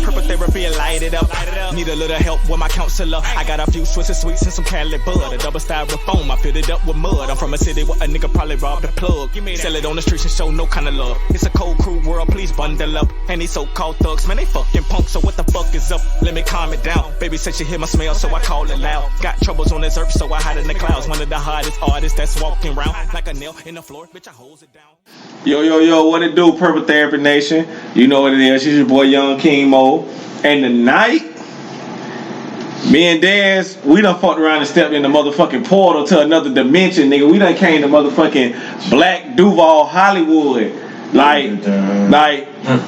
Purple therapy and light it up. Need a little help with my counselor. I got a few Swiss sweets and some Cali bud. A double styrofoam, I filled it up with mud. I'm from a city where a nigga probably robbed a plug. Sell it on the streets and show no kind of love. It's a cold, cruel world, please bundle up. And these so-called thugs, man, they fucking punks. So what the fuck is up? Let me calm it down. Baby said she hear my smell, so I call it loud. Got troubles on this earth, so I hide in the clouds. One of the hardest artists that's walking around like a nail in the floor. Bitch, I holds it down. Yo, what it do, Purple Therapy Nation? You know what it is. It's your boy Young King Mo. And tonight, me and Daz, we done fucked around and stepped in the motherfucking portal to another dimension, nigga. We done came to motherfucking Black Duval Hollywood. Like, I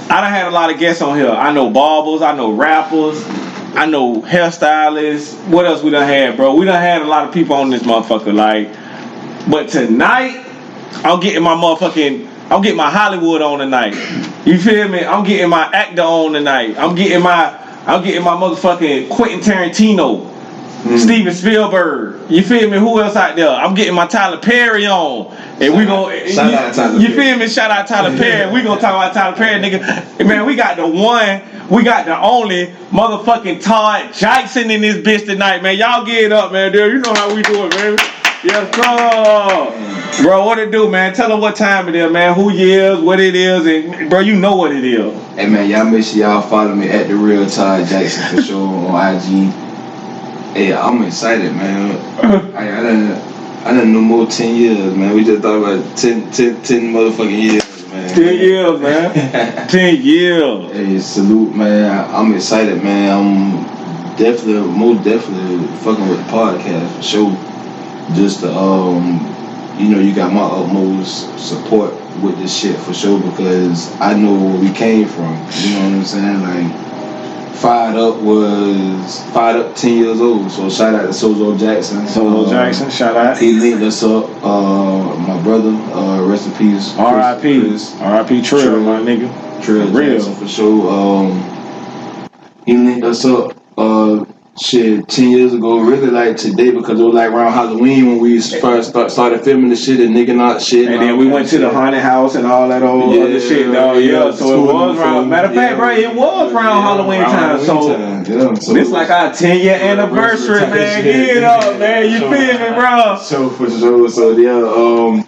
done had a lot of guests on here. I know barbers, I know rappers, I know hairstylists. What else we done had, bro? We done had a lot of people on this motherfucker. Like, but tonight, I'm getting my Hollywood on tonight. You feel me? I'm getting my actor on tonight. I'm getting my motherfucking Quentin Tarantino, Steven Spielberg. You feel me? Who else out there? I'm getting my Tyler Perry on. And we gonna shout out Tyler Perry. You feel me? Shout out Tyler Perry. We gonna talk about Tyler Perry, nigga. Hey, man, we got the one, we got the only motherfucking Todd Jackson in this bitch tonight, man. Y'all get it up, man, dude. You know how we do it, baby. Yes, sir. Bro, what it do, man? Tell them what time it is, man. Who you is, what it is, and bro, you know what it is. Hey, man, y'all make sure y'all follow me at the real Todd Jackson for sure on IG. Hey, I'm excited, man. I done no more 10 years, man. We just thought about 10 motherfucking years, man. 10 years, man. 10 years. Hey, salute, man. I'm excited, man. I'm most definitely fucking with the podcast for sure. Just to, you got my utmost support with this shit for sure because I know where we came from. You know what I'm saying? Like, Fired Up 10 years old. So shout out to Sozo Jackson. Jackson, shout out. He linked us up. My brother, rest in peace. RIP Trill, my nigga. Trill Jackson for sure. He linked us up. 10 years ago, really like today because it was like around Halloween when we first started filming the shit and nigga not shit. And then we went to the haunted house and all that old other shit, dog. Yeah, so it was around. Matter of fact, bro, it was around Halloween time. So this like our 10-year anniversary, man. Get it up, man. You feel me, bro? So for sure. So yeah,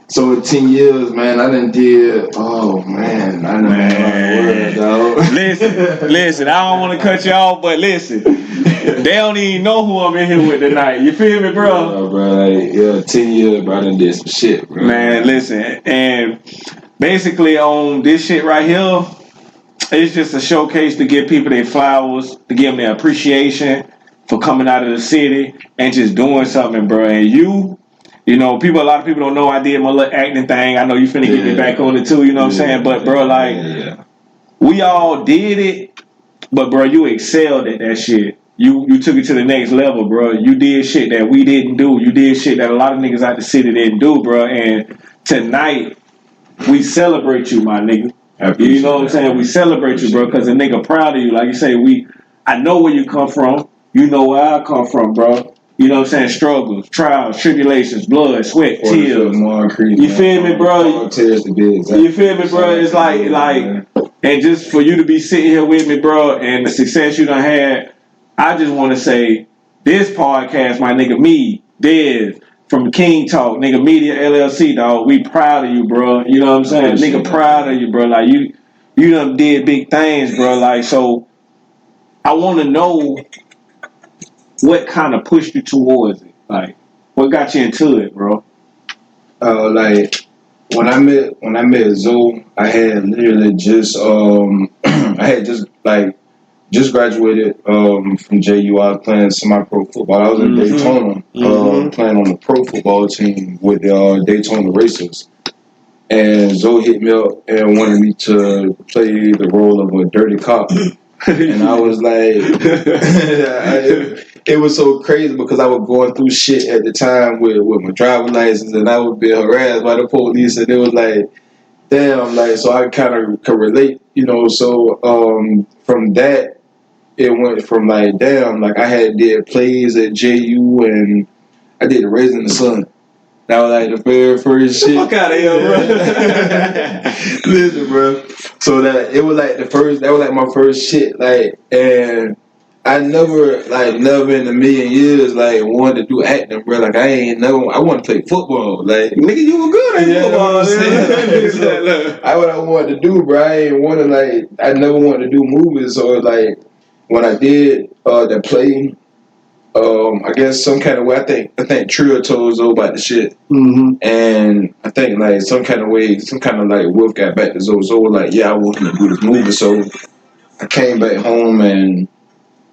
so in 10 years, man, I done did. Oh man, I done had a lot of words, dog. Listen. I don't want to cut you off, but listen. They don't even know who I'm in here with tonight. You feel me, bro? Yeah, bro. Like, 10 years, bro. I done did some shit, bro. Man, listen. And basically on this shit right here, it's just a showcase to give people their flowers, to give them their appreciation for coming out of the city and just doing something, bro. And a lot of people don't know I did my little acting thing. I know you finna get me back on it too, you know what I'm saying? But, bro, we all did it, but, bro, you excelled at that shit. You took it to the next level, bro. You did shit that we didn't do. You did shit that a lot of niggas out the city didn't do, bro. And tonight, we celebrate you, my nigga. You know what I'm saying? We celebrate you, bro, because a nigga proud of you. Like you say, I know where you come from. You know where I come from, bro. You know what I'm saying? Struggles, trials, tribulations, blood, sweat, tears. You feel me, bro? You feel me, bro? It's like, and just for you to be sitting here with me, bro, and the success you done had, I just want to say, this podcast, my nigga, me, Dez, from King Talk, nigga, Media LLC, dog, we proud of you, bro. You know what I'm saying? Nigga, proud of you, bro. Like, you done did big things, bro. Like, so, I want to know what kind of pushed you towards it. Like, what got you into it, bro? Like, when I met Zoe, I had literally just, just graduated from JU. I was playing semi-pro football. I was in Daytona playing on the pro football team with the Daytona Racers. And Zoe hit me up and wanted me to play the role of a dirty cop. And I was like, it was so crazy because I was going through shit at the time with my driver's license and I would be harassed by the police. And it was like, damn, like, so I kind of could relate, you know. So from that, it went from like, damn, like I did plays at JU and I did Raising the Sun. That was like the very first shit. Fuck out of here, bro. Listen, bro. So that it was like that was like my first shit, like, and I never in a million years, like, wanted to do acting, bro. Like, I want to play football. Like, Nigga, you were good at football. So, what I wanted to do, bro. I never wanted to do movies, or like, when I did that play, I guess some kind of way, I think Trill told Zoe about the shit. Mm-hmm. And I think, like, some kind of Wolf got back to Zoe. Zoe was like, yeah, I want him to do this movie. So I came back home and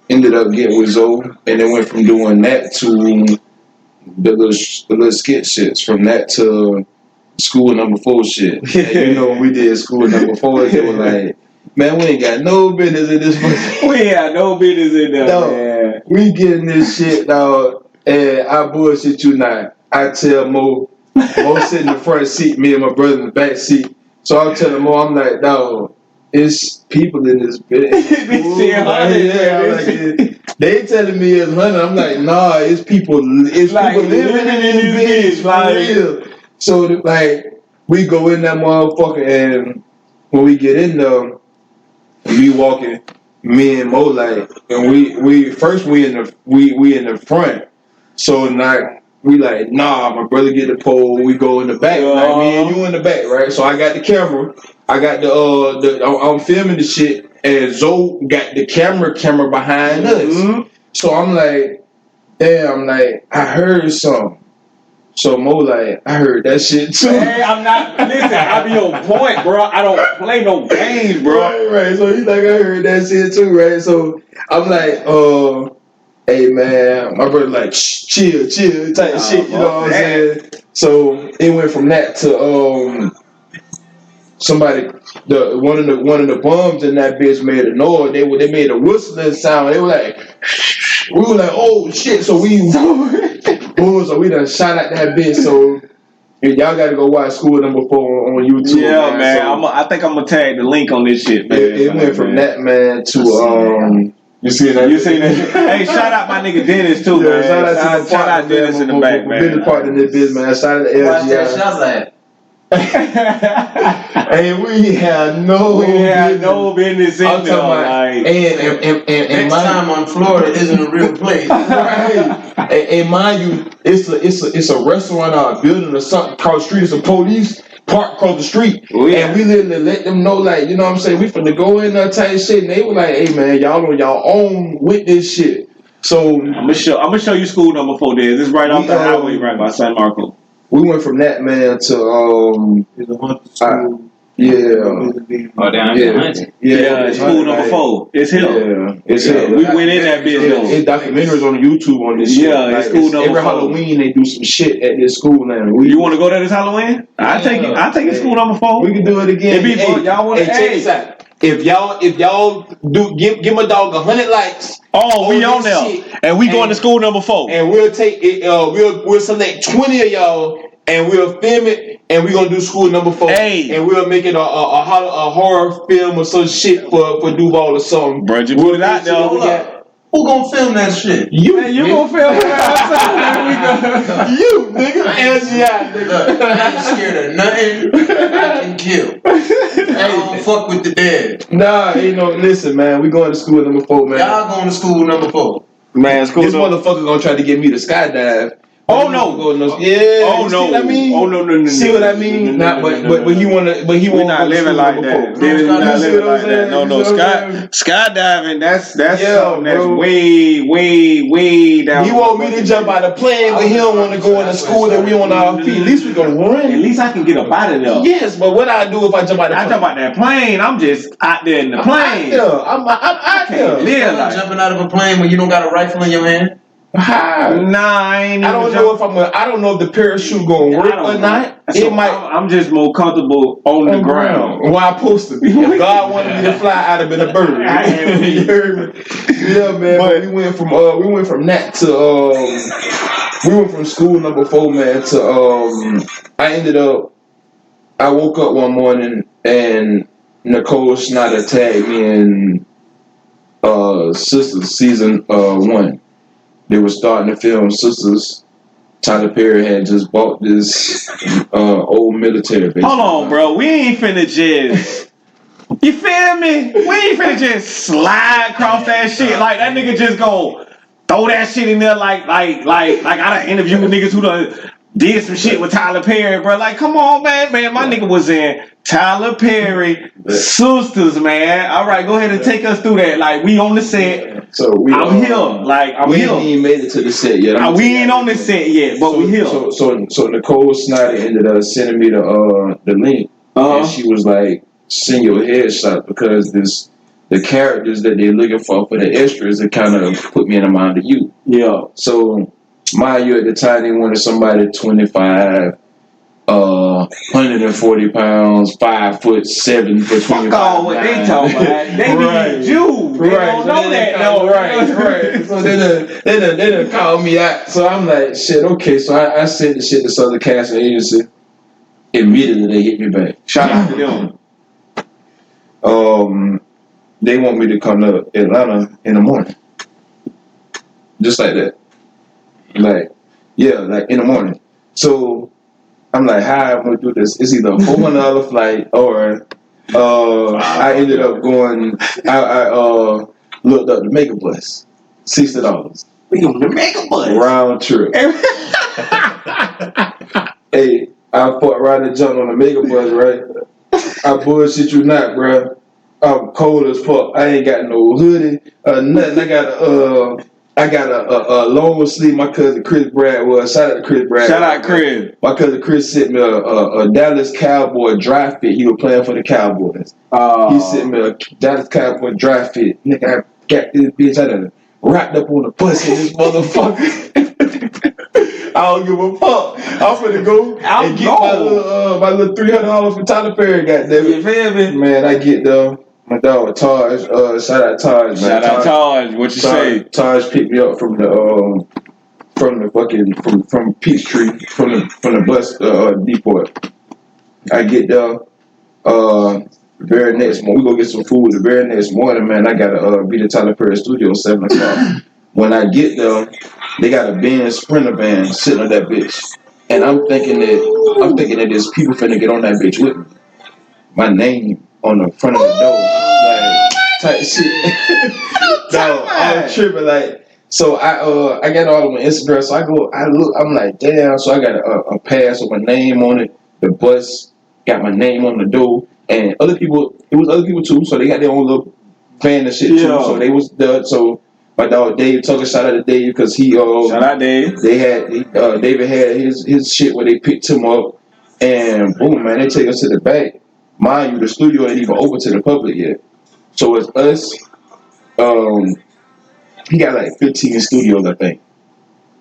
ended up getting with Zoe, and then went from doing that to the little skit shits. From that to School Number 4 shit. And you know, when we did School Number 4, it was like, man, we ain't got no business in this. We ain't got no business in there, man. We getting this shit, dog, and I bullshit you not. I tell Mo sit in the front seat, me and my brother in the back seat. So I'm telling Mo, I'm like, dog, it's people in this bitch. They telling me it's 100. I'm like, nah, it's people. It's like people living in this bitch, for real. So like, we go in that motherfucker, and when we get in there, we walking, me and Mo, like, and we in the front. So like, we like, nah, my brother get the pole, we go in the back, like, me and you in the back, right? So I got the camera, I got I'm filming the shit, and Zoe got the camera behind us. Mm-hmm. So I'm like, damn, like, I heard something. So Mo like, I heard that shit too. Hey, I'm not, listen, I be on point, bro. I don't play no games, bro. Right. So he's like, I heard that shit too, right? So I'm like, hey man, my brother like, chill type shit, you know what I'm saying? So it went from that to somebody, one of the bums in that bitch made a noise. They made a whistling sound. They were like, we were like, oh shit. So we done shot at that bitch. So y'all gotta go watch School Number 4 on YouTube. Yeah, man. So, I think I'm gonna tag the link on this shit, man. It went from that, man, to You seen that? Hey, shout out my nigga Dennis too, man. Shout out Dennis in the back, man. Business partner in this business, man. Shout out to LGI. Watch that shot like. And we had no business in there. Like, and time on Florida isn't a real place. Right. and mind you, it's a restaurant or a building or something across the street. It's a police park across the street. And we literally let them know, like, you know what I'm saying, we finna go in there type shit. And they were like, hey man, y'all on y'all own with this shit. So I'm gonna show you School Number 4 there. This is right off the highway, right by San Marco. We went from that, man, to it's School Number 4. It's here. Yeah, it's here. We went in that bitch. It's documentaries on YouTube on this shit. Yeah, like, it's School Number 4. Every Halloween they do some shit at this school now. You want to go there this Halloween? I take it School Number 4. We can do it again. Y'all want to? Check this out. If y'all do give my dog 100 likes. Oh, we on there, and we going to School Number 4, and we'll take it. We'll select 20 of y'all, and we'll film it, and we're gonna do School Number 4. Hey, and we'll make it a horror film or some shit for Duval or something. Bro, you put it out there. Who gonna film that shit? You gonna film it outside? You, nigga. LGI, nigga. I ain't scared of nothing. I can kill. I don't fuck with the dead. Nah, listen, man. We going to School Number 4, man. Y'all going to School Number 4. Man, this motherfucker gonna try to get me to skydive. Oh no! Yeah. Oh no! See what I mean? Oh no! See what I mean? But he wanna. But he won't. We're not living like that. We're not living like that. No. Skydiving. That's something that's way down. He want me to jump out of plane, but he don't want to go into school that we on our feet. At least we gonna run. At least I can get up out of there. Yes, but what I do if I jump out? I jump out that plane. I'm just out there in the plane. I'm out there. Jumping out of a plane when you don't got a rifle in your hand. I don't know if the parachute gonna work or not. So I'm just more comfortable on the ground. Where I'm supposed to be. If God wanted me to fly, I'd have been a bird. You heard me? Yeah, man. But we went from that to we went from School Number 4, man, to I woke up one morning and Nicole Snyder tagged me in Sisters season 1. They were starting to film Sisters Tyler Perry had just bought this old military base. Hold on, bro. We ain't finna just. You feel me? We ain't finna just slide across that shit like that nigga just go throw that shit in there like I done interviewed with niggas who done did some shit with Tyler Perry, bro. Like, come on, man. My nigga was in Tyler Perry Sisters, man. All right, go ahead and take us through that. Like, we on the set. So I'm here. Like, I'm we here. ain't even made it to the set yet. We ain't on the set yet, but we here. So Nicole Snyder ended up sending me the link, and she was like, "Send your headshot because the characters that they're looking for the extras, it kind of put me in the mind of you." Yeah. So, mind you, at the time they wanted somebody 25. 140 pounds, 5'7" for 25. Fuck all what they talking about. They need you. They don't know that though. Right. So they done called me out. So I'm like, shit, okay. So I sent the shit to Southern Casting Agency. Immediately they hit me back. Shout out to them. They want me to come to Atlanta in the morning. Just like that. Like in the morning. So I'm like, how I'm gonna do this? It's either a $400 flight or I ended up going. I looked up the Mega Bus, $60. We on the Mega Bus round trip. Hey, I fought right the jump on the Mega Bus, right? I bullshit you not, bro. I'm cold as fuck. I ain't got no hoodie, nothing. I got a long sleeve. My cousin Chris Brad was. Shout out to Chris Brad. Shout out Chris. My cousin Chris sent me a Dallas Cowboy dry fit. He was playing for the Cowboys. He sent me a Dallas Cowboy dry fit. Nigga, I got this bitch. I done wrapped up on the bus in this motherfucker. I don't give a fuck. I'm finna go and get my little $300 from Tyler Perry. Goddamn it. You feel me? Man, I get there. My dog Taj, shout out Taj, man. Shout out Taj. What you say? Taj picked me up from Peachtree, from the bus depot. I get there. Very next morning, we go get some food. The very next morning, man, I gotta be at Tyler Perry studio 7 o'clock. When I get there, they got a Benz Sprinter van sitting on that bitch, and I'm thinking that there's people finna get on that bitch with me. My name on the front of the door, like type shit. No, I'm tripping. Like, so I got all of my Instagram. So I look, I'm like, damn. So I got a pass with my name on it. The bus got my name on the door, and it was other people too. So they got their own little van and shit too. So they was there. So my dog Dave Tucker, shout out to Dave because he shout out Dave. David had his shit where they picked him up, and boom, man, they take us to the back. Mind you, the studio ain't even open to the public yet. So it's us. He got like 15 studios, I think.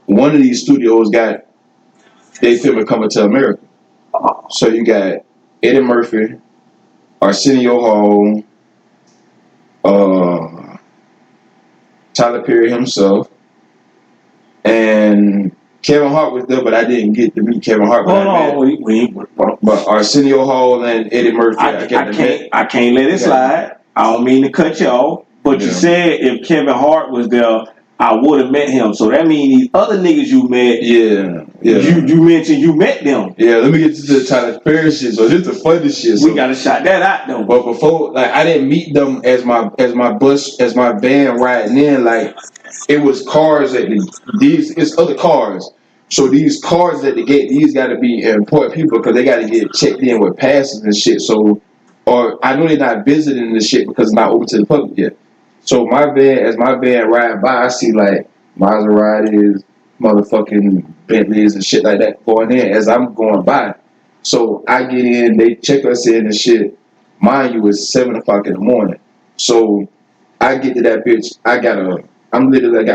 One of these studios they filming Coming to America. So you got Eddie Murphy, Arsenio Hall, Tyler Perry himself, and Kevin Hart was there, but I didn't get to meet Kevin Hart. But Arsenio Hall and Eddie Murphy, I can't let it slide. I don't mean to cut you off, but you said if Kevin Hart was there, I would have met him. So that means these other niggas you met, you mentioned you met them. Yeah, let me get to the Tyler Perry shit. So this is the funny shit. We gotta shout that out though. But before, like, I didn't meet them as my van riding in. Like, it was cars it's other cars. So these cars at the gate, these got to be important people because they got to get checked in with passes and shit. So, or I know they're not visiting this shit because it's not open to the public yet. So as my van ride by, I see like Maseratis, motherfucking Bentleys and shit like that going in as I'm going by. So I get in, they check us in and shit. Mind you, it's 7 o'clock in the morning. So I get to that bitch. I got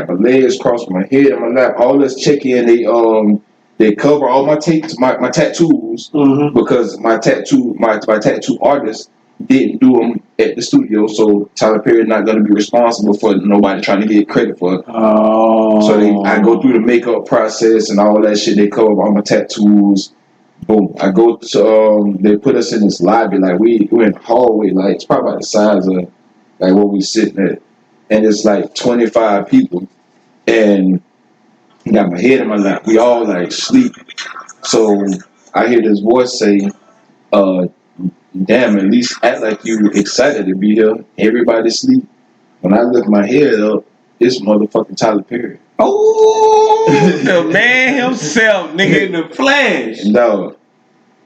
my legs crossed my head and my lap. All this check in, they cover all my tattoos because my tattoo artist didn't do them at the studio. So Tyler Perry not gonna be responsible for nobody trying to get credit for it. So I go through the makeup process and all that shit. They cover all my tattoos. Boom. I go to they put us in this lobby, like we're in the hallway, like it's probably about the size of like where we sitting at. And it's like 25 people. And got my head in my lap. We all like sleep. So I hear this voice say, damn, at least act like you excited to be here. Everybody sleep. When I lift my head up, it's motherfucking Tyler Perry. Oh, the man himself, nigga, in the flesh. No,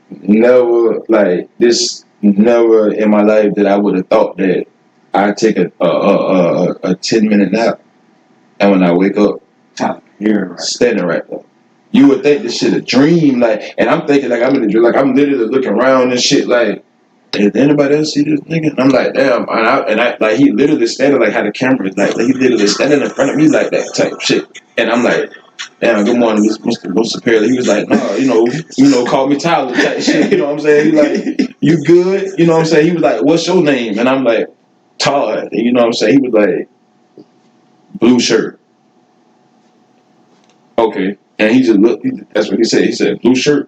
never like this. Never in my life that I would have thought that I'd take a 10-minute nap, and when I wake up, Tyler Perry, right. Standing right there. You would think this shit a dream, like, and I'm thinking like I'm in a dream, like I'm literally looking around and shit, like, did anybody else see this nigga? And I'm like, damn, and I like he literally standing like how the camera is, like he literally standing in front of me like that type shit, and I'm like, damn, good morning, Mr. Perry. He was like, no, you know, call me Tyler type shit, you know what I'm saying? He like, you good? You know what I'm saying? He was like, what's your name? And I'm like, Todd. You know what I'm saying? He was like, blue shirt. Okay. And he just looked, that's what he said. He said, blue shirt.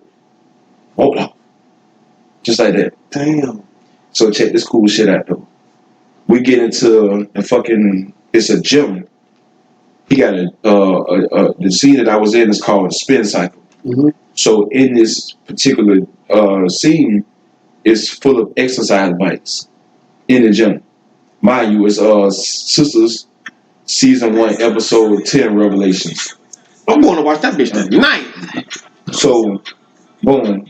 Hold on. Just like that. Damn. So check this cool shit out though. We get into the fucking, it's a gym. He got the scene that I was in is called Spin Cycle. Mm-hmm. So in this particular scene, it's full of exercise bikes in the gym. Mind you, it's Sisters Season 1, Episode 10 Revelations. I'm going to watch that bitch tonight. So, boom.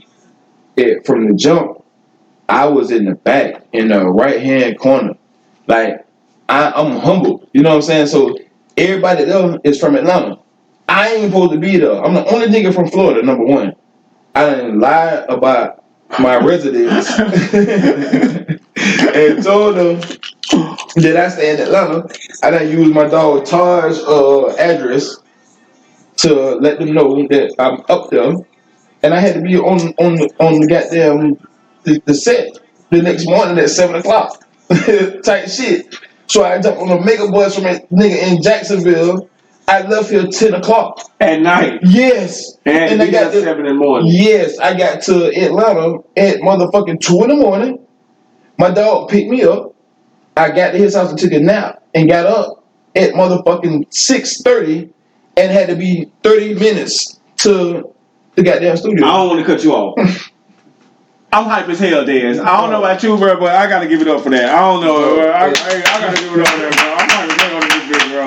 From the jump, I was in the back, in the right-hand corner. Like, I'm humbled. You know what I'm saying? So, everybody there is from Atlanta. I ain't supposed to be there. I'm the only nigga from Florida, number one. I didn't lie about my residence and told them that I stay in Atlanta. I done used my dog Todd's address to let them know that I'm up there, and I had to be on the goddamn the set the next morning at 7:00 type shit. So I jumped on a mega bus from a nigga in Jacksonville. I left here 10:00 at night. Yes, and I got 7 in the morning. Yes, I got to Atlanta at motherfucking 2 in the morning. My dog picked me up. I got to his house and took a nap and got up at motherfucking 6:30 and had to be 30 minutes to the goddamn studio. I don't want to cut you off. I'm hype as hell, Dez. I don't know about you, bro, but I gotta give it up for that. I don't know, bro. I gotta give it up for that, bro. I'm hype as hell on this bitch, bro.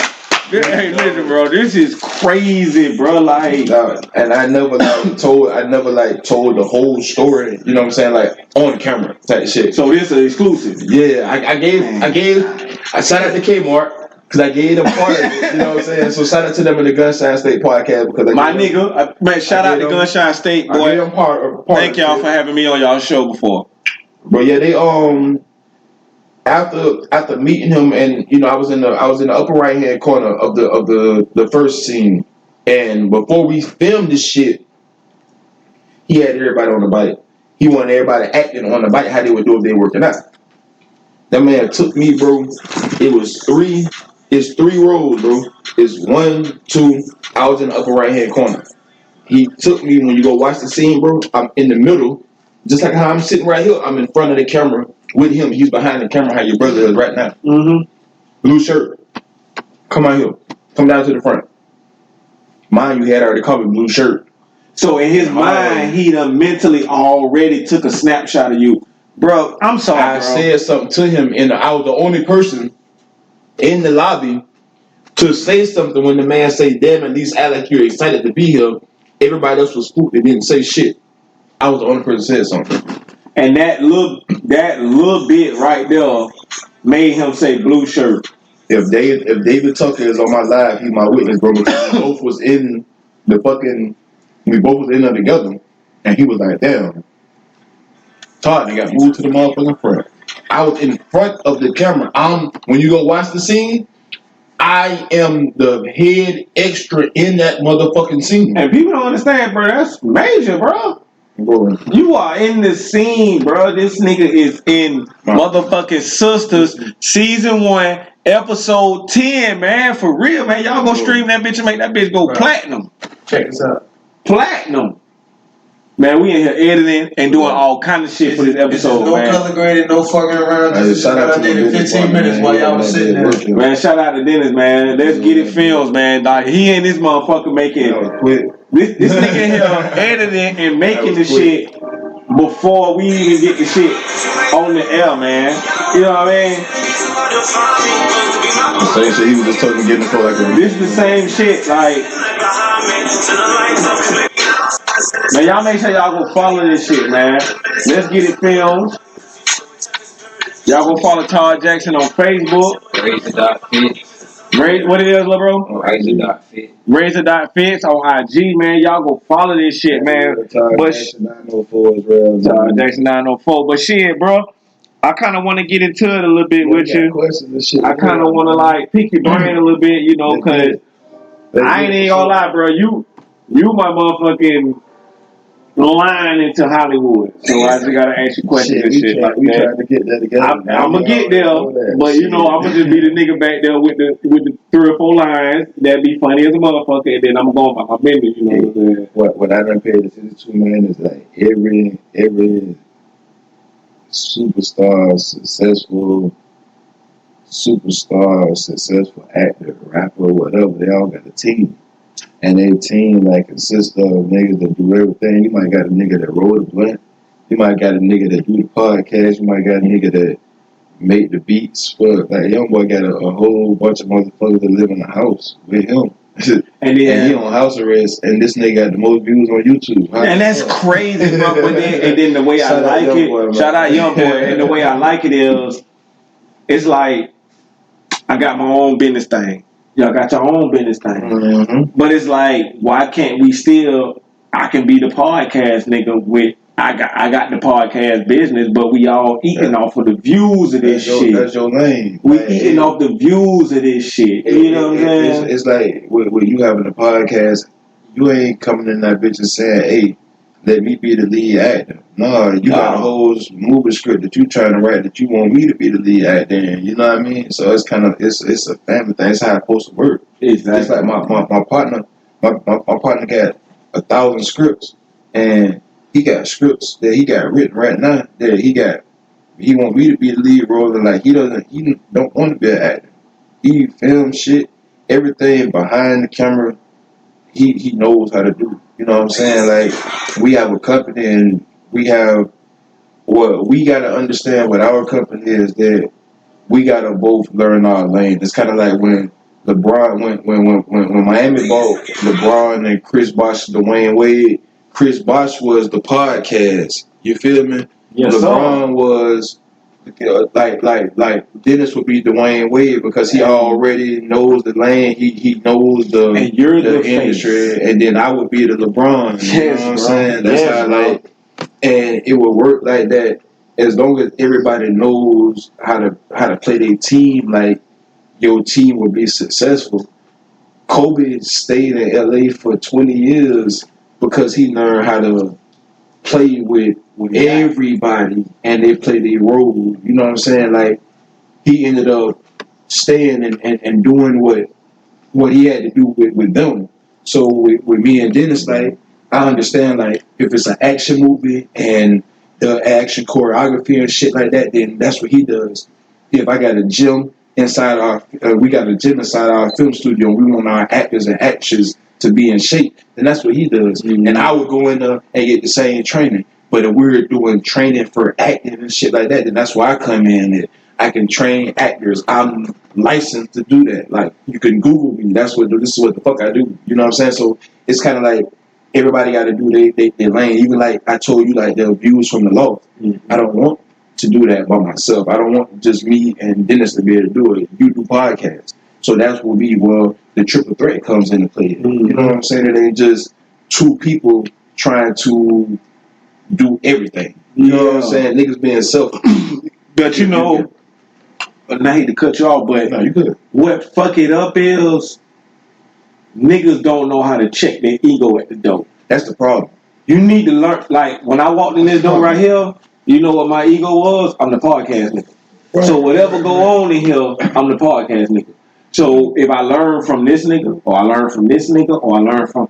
Hey, listen, bro. This is crazy, bro. Like, and I never told the whole story. You know what I'm saying? Like on camera type shit. So this is an exclusive. Yeah, I shout out to Kmart. Because I gave them part of it, you know what I'm saying? So shout out to them in the Gunshine State podcast. Because my nigga, man, shout out to Gunshine State, boy. I gave them part Thank y'all for having me on y'all show before. But yeah, they after meeting him, and you know, I was in the upper right hand corner of the first scene, and before we filmed this shit, he had everybody on the bike. He wanted everybody acting on the bike how they would do if they working out. That man took me, bro. It's 3 rows, bro. It's 1, 2. I was in the upper right hand corner. He took me, when you go watch the scene, bro, I'm in the middle. Just like how I'm sitting right here, I'm in front of the camera with him. He's behind the camera, how your brother is right now. Mm-hmm. Blue shirt. Come out here. Come down to the front. Mind you, he had already covered blue shirt. So in his mind, he done mentally already took a snapshot of you. Bro, I'm sorry, I said something to him, and I was the only person in the lobby to say something when the man say, damn, at least act like you're excited to be here. Everybody else was spooked. They didn't say shit. I was the only person that said something. And that little bit right there made him say blue shirt. If David Tucker is on my live, he's my witness, bro. Because we both was in there together. And he was like, damn, Todd, they got moved to the motherfucking front. I was in front of the camera. When you go watch the scene, I am the head extra in that motherfucking scene. And people don't understand, bro. That's major, bro. Bro. You are in the scene, bro. This nigga is in motherfucking Sisters Season 1, Episode 10, man. For real, man. Y'all gonna stream that bitch and make that bitch go platinum. Check this out. Platinum. Man, we in here editing and doing all kind of shit for this episode, no man. No color grading, no fucking around. Just validated 15 minutes while y'all was sitting there. Man, shout out to Dennis, man. Let's get it films, man. Dog, he and this motherfucker making this nigga here editing and making the shit before we even get the shit on the air, man. You know what I mean? The same shit he was just talking, getting for like this is the same shit, like. Man, y'all make sure y'all go follow this shit, man. Let's get it filmed. Y'all go follow Todd Jackson on Facebook. Razor.fit. What it is, little bro? Razor.fit. Razor.fits on IG, man. Y'all go follow this shit, man. Todd Jackson 904 as well. Todd Jackson 904. But shit, bro, I kind of want to get into it a little bit with you. I kind of want to like pick your brain a little bit, you know, because I ain't gonna lie, bro. You my motherfucking line into Hollywood. So I just gotta ask you questions and shit like we that. trying to get that together. I'm gonna get there, but you know, I'm gonna just be the nigga back there with the 3 or 4 lines that be funny as a motherfucker, and then I'm going by my business, you know what I'm saying? What I done paid attention to, man, is like every superstar, successful actor, rapper, whatever, they all got a team. And their team like consists of niggas that do everything. You might got a nigga that roll the blunt. You might got a nigga that do the podcast. You might got a nigga that make the beats. But like young boy got a whole bunch of motherfuckers that live in the house with him. And he on house arrest, and this nigga got the most views on YouTube. And that's crazy, bro. But then the way I like it, shout out Young Boy, and the way I like it is, it's like I got my own business thing. Y'all got your own business thing. Mm-hmm. But it's like, why can't we still? I can be the podcast nigga with. I got the podcast business, but we all eating off of the views of this shit. That's your name. We eating off the views of this shit. You know what I'm saying? It's like when you having a podcast, you ain't coming in that bitch and saying, "Hey, let me be the lead actor." No, you got a whole movie script that you trying to write that you want me to be the lead actor in. You know what I mean? So it's kind of it's a family thing. It's how it's supposed to work. Exactly. It's like my partner. My partner got 1,000 scripts, and he got scripts that he got written right now that he want me to be the lead role, and like he don't want to be an actor. He films shit, everything behind the camera. He knows how to do. You know what I'm saying? Like we have a company, and we have we gotta understand what our company is, that we gotta both learn our lane. It's kind of like when LeBron when Miami bought LeBron and Chris Bosh, Dwayne Wade. Chris Bosh was the podcast. You feel me? Yes, LeBron was like Dennis would be Dwayne Wade because he already knows the lane. He knows the industry, and then I would be the LeBron. You know what I'm saying? That's how like, and it would work like that as long as everybody knows how to play their team. Like your team would be successful. Kobe stayed in LA for 20 years because he learned how to play with everybody, and they play their role. You know what I'm saying? Like he ended up staying and doing what he had to do with them. So with me and Dennis, like I understand, like if it's an action movie and the action choreography and shit like that, then that's what he does. If I got a gym inside we got a gym inside our film studio, and we want our actors and actresses to be in shape, then that's what he does. Mm-hmm. And I would go in there and get the same training. But if we're doing training for acting and shit like that, then that's why I come in and I can train actors. I'm licensed to do that. Like you can Google me. This is what the fuck I do. You know what I'm saying? So it's kind of like everybody got to do their lane. Even like I told you, like the views from the loft. Mm-hmm. I don't want to do that by myself. I don't want just me and Dennis to be able to do it. You do podcasts. So that's what the triple threat comes into play. Mm-hmm. You know what I'm saying? It ain't just two people trying to do everything. You know what I'm saying? Niggas being selfish. But you know, and I hate to cut you off, but no, you good. What fuck it up is niggas don't know how to check their ego at the door. That's the problem. You need to learn. Like when I walked in this door right here, you know what my ego was? I'm the podcast nigga. Right. So whatever go on in here, I'm the podcast nigga. So if I learn from this nigga, or I learn from this nigga, or I learn from,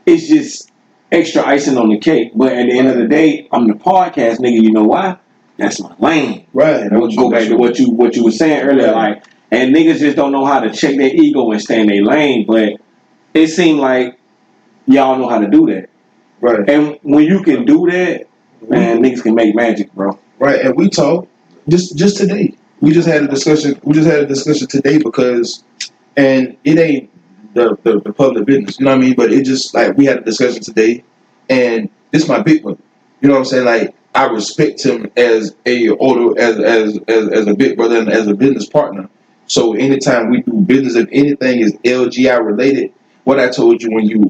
it's just extra icing on the cake. But at the end of the day, I'm the podcast nigga. You know why? That's my lane. Right. And we'll go back to what you were saying earlier. Like, and niggas just don't know how to check their ego and stay in their lane. But it seemed like y'all know how to do that. Right. And when you can do that, man, niggas can make magic, bro. Right. And we talked just today. We just had a discussion. Today because, and it ain't the public business. You know what I mean? But it just like we had a discussion today, and this my big one. You know what I'm saying? Like, I respect him as a big brother and as a business partner. So anytime we do business, if anything is LGI related, what I told you when you were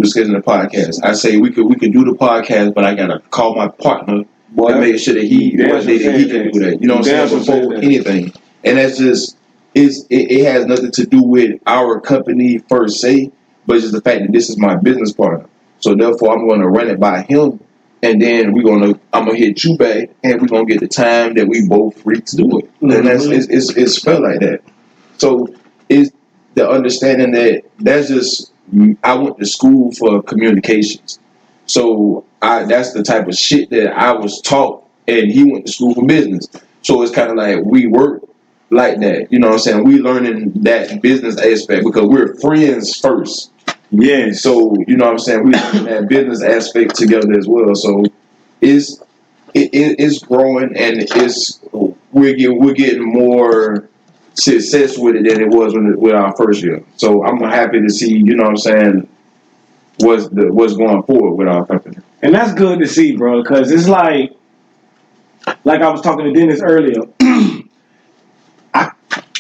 scheduling the podcast, I say we could do the podcast, but I gotta call my partner and make sure that he can do that. You know what I'm saying? Before anything, and that's just it has nothing to do with our company per se, but it's just the fact that this is my business partner. So therefore, I'm going to run it by him. And then I'm gonna hit you back, and we're gonna get the time that we both free to do it. And it's felt like that. So it's the understanding that's just I went to school for communications, so that's the type of shit that I was taught, and he went to school for business. So it's kind of like we work like that. You know what I'm saying? We learning that business aspect because we're friends first. Yeah, so you know what I'm saying, we in that business aspect together as well. So it's growing, and we're getting more success with it than it was with our first year. So I'm happy to see, you know what I'm saying, what's going forward with our company. And that's good to see, bro, because it's like I was talking to Dennis earlier. I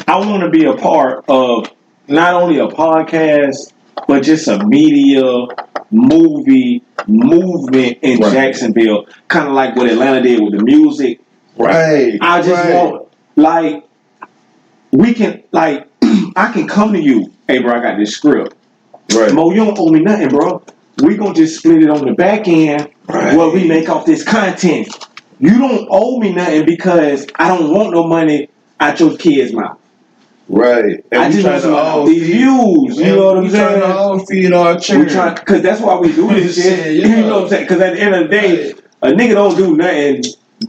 want to be a part of not only a podcast, but just a media movie movement in Jacksonville, kind of like what Atlanta did with the music. Right. I just want, like, we can, like, I can come to you, hey, bro, I got this script. Right. Mo, you don't owe me nothing, bro. We gonna just split it on the back end where we make off this content. You don't owe me nothing because I don't want no money out your kids' mouth. Right. And I just want these views. You know what I'm saying? We trying to all feed our children. Because that's why we do this shit. You know what I'm saying? Because at the end of the day, a nigga don't do nothing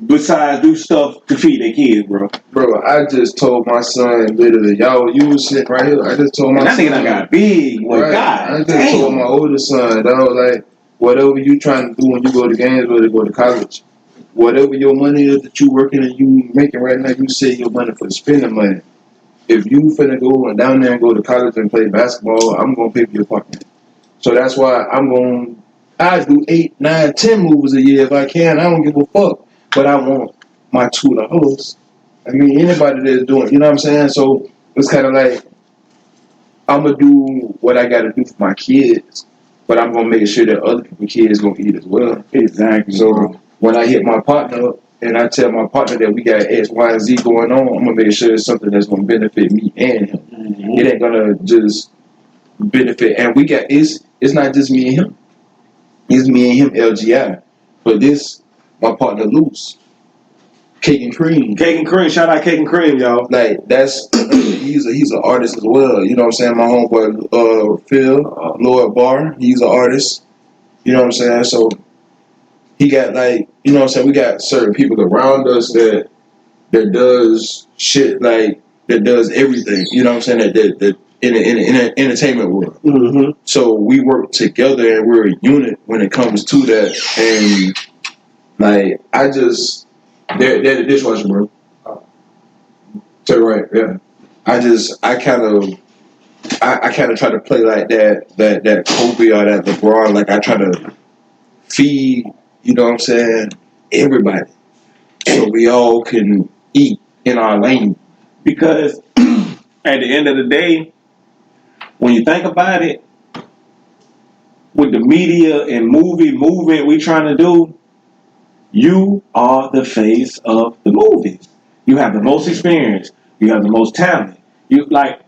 besides do stuff to feed their kids, bro. Bro, I just told my son literally, you was sitting right here. I just told my son. That nigga done got big. Well, God, I just told my oldest son, dog, like, whatever you trying to do when you go to games or to go to college, whatever your money is that you working and you making right now, you save your money for spending money. If you finna go down there and go to college and play basketball, I'm gonna pay for your apartment. So that's why I do 8, 9, 10 movies a year if I can. I don't give a fuck. But I want my $2. I mean, anybody that's doing, you know what I'm saying? So it's kind of like, I'm gonna do what I gotta do for my kids, but I'm gonna make sure that other people's kids gonna eat as well. Exactly. So when I hit my partner and I tell my partner that we got X, Y, and Z going on, I'm gonna make sure it's something that's gonna benefit me and him. Mm-hmm. It ain't gonna just benefit, and we got it's not just me and him. It's me and him, LGI. But this, my partner Loose, Cake and Cream. Cake and Cream, shout out Cake and Cream, y'all. Like that's he's an artist as well. You know what I'm saying? My homeboy Phil Lord Barr, he's an artist. You know what I'm saying? So he got, like, you know what I'm saying, we got certain people around us that does shit, like, that does everything. You know what I'm saying? That in the entertainment world. Mm-hmm. So we work together and we're a unit when it comes to that. And like, they're the dishwasher, bro. So right, yeah. I kind of try to play like that Kobe or that LeBron. Like, I try to feed, you know what I'm saying, everybody, so we all can eat in our lane. Because at the end of the day, when you think about it, with the media and movie movement we trying to do, you are the face of the movies. You have the most experience. You have the most talent. You, like,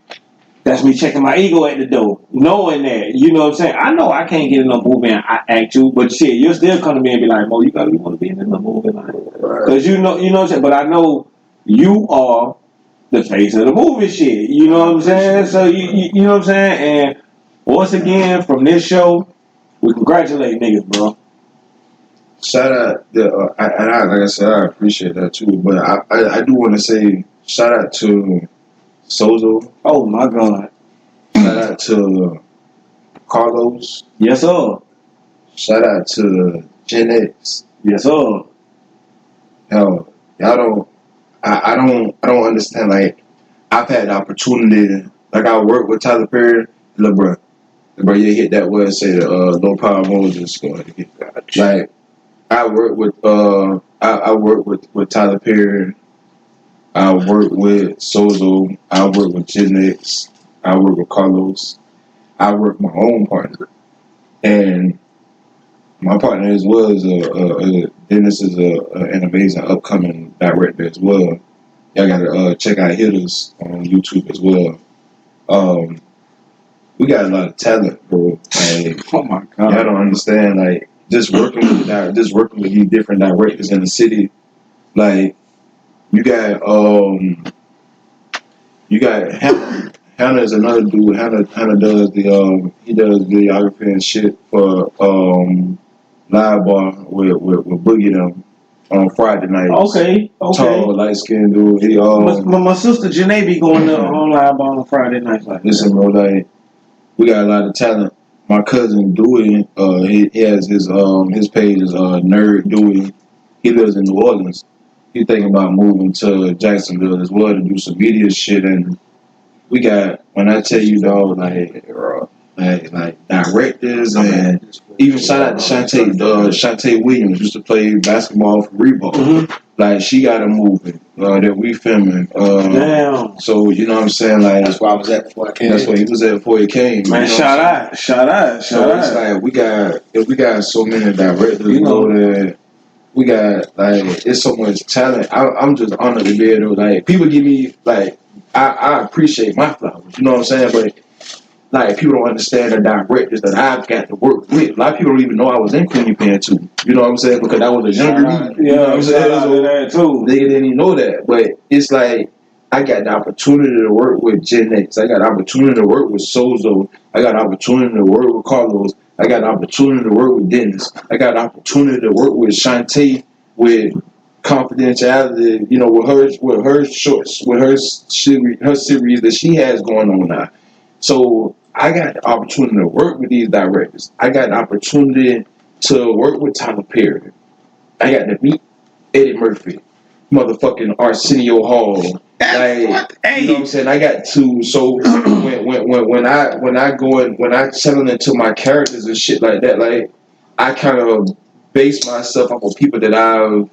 that's me checking my ego at the door, knowing that, you know what I'm saying? I know I can't get in a movie and I act you, but shit, you'll still come to me and be like, Mo, you want to be in a movie, like, because you know what I'm saying. But I know you are the face of the movie, shit. You know what I'm saying? So you know what I'm saying? And once again, from this show, We congratulate niggas, bro. Shout out, like I said, I appreciate that too. But I do want to say shout out to Sozo. Oh my God. Shout out to Carlos. Yes, sir. Shout out to Gen X. Yes, sir. Hell, y'all I don't understand. Like, I've had the opportunity. Like, I work with Tyler Perry. Look, bro, you hit that word. Say the low power Moses going to get that. Like, I work with I work with Tyler Perry. I work with Sozo. I work with Gen X. I work with Carlos. I work my own partner, and my partner as well is Dennis is an amazing upcoming director as well. Y'all gotta check out Hitters on YouTube as well. We got a lot of talent, bro. Like, oh my God, y'all don't understand. Like, just working with these different directors in the city. Like, you got Hannah is another dude. Hannah does he does videography and shit for Live Bar with Boogie them on Friday nights. Okay. Tall, light skinned dude. He my sister Janae be going to Live Bar on Friday nights. Like, listen, bro, like, we got a lot of talent. My cousin Dewey, he has his page is Nerd Dewey. He lives in New Orleans. He's thinking about moving to Jacksonville as well to do some media shit. And we got, when I tell you, dog, like directors, and even shout out to Shantae Williams, used to play basketball for Reebok. Mm-hmm. Like, she got a movie that we filming. Damn. So, you know what I'm saying? Like, That's where I was at before I came. that's where he was at before he came. Man, shout out. So it's like we got so many directors, you know, that we got, like, it's so much talent. I'm just honored to be able to, like, people give me, like, I appreciate my flowers, you know what I'm saying? But, like, people don't understand the directors that I've got to work with. A lot of people don't even know I was in Queenie Pen too. You know what I'm saying? Because I was a younger me. You know what I'm saying? So that too. They didn't even know that. But it's like, I got the opportunity to work with Gen X. I got the opportunity to work with Sozo. I got the opportunity to work with Carlos. I got the opportunity to work with Dennis. I got the opportunity to work with Shantae with Confidentiality, you know, with her shorts, with her series that she has going on now. So I got the opportunity to work with these directors. I got the opportunity to work with Tyler Perry. I got to meet Eddie Murphy, motherfucking Arsenio Hall. Like, you know what I'm saying? I got to. So when I channel into my characters and shit like that, like, I kind of base myself off of people that I've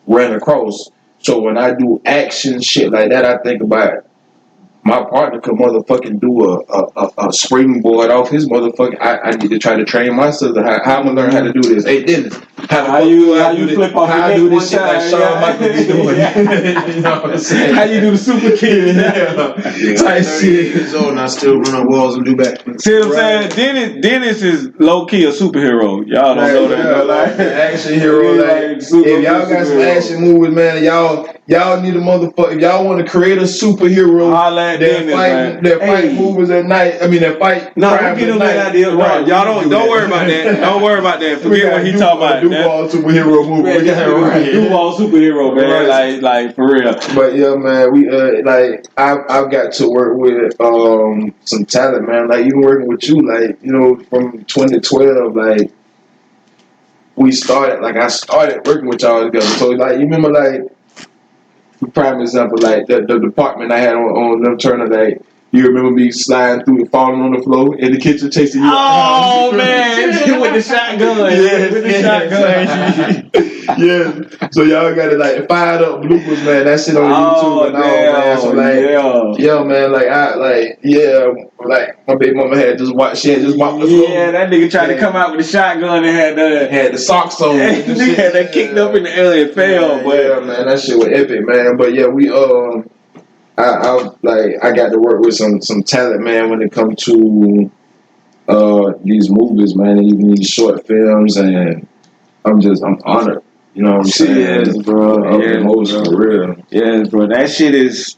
ran across. So when I do action shit like that, I think about my partner could motherfucking do a springboard off his motherfucking. I need to try to train myself to how I'm gonna learn how to do this. Hey, Dennis, how you flip off how I do this shit like Shawn Michaels be doing? You know what I'm saying? How you do the super kid? Type shit. Years old and I still run on walls and do backflips. See what I'm saying? Dennis is low key a superhero. Y'all don't know that. Like action hero. Like, if y'all got some action movies, man, y'all need a motherfucker. If y'all want to create a superhero that fight movies at night. I mean, that fight. No, we get them that idea. Right. Y'all don't worry about that. Don't worry about that. Forget what he talking about. Duval superhero movie. Man, Duval superhero, man. Right. Like for real. But yeah, man, we like I've got to work with some talent, man. Like, even working with you, like, you know, from 2012, like, we started. Like, I started working with y'all together. So, like, you remember, like, prime example, like the department I had on them Turner, like, you remember me sliding through and falling on the floor in the kitchen chasing you? Oh man, with the shotgun. Yeah. So y'all got it, like, fired up bloopers, man. That shit on YouTube and all, man. So, like, yeah, man, like my baby mama had just mopped the floor. Yeah, that nigga tried to come out with the shotgun and had the socks on. Nigga had that kicked up in the air and fell. But yeah, man, that shit was epic, man. But yeah, we I got to work with some talent, man, when it comes to these movies, man, and even these short films, and I'm honored. You know what I'm saying? Yes, bro. For real. Yes, bro. That shit is.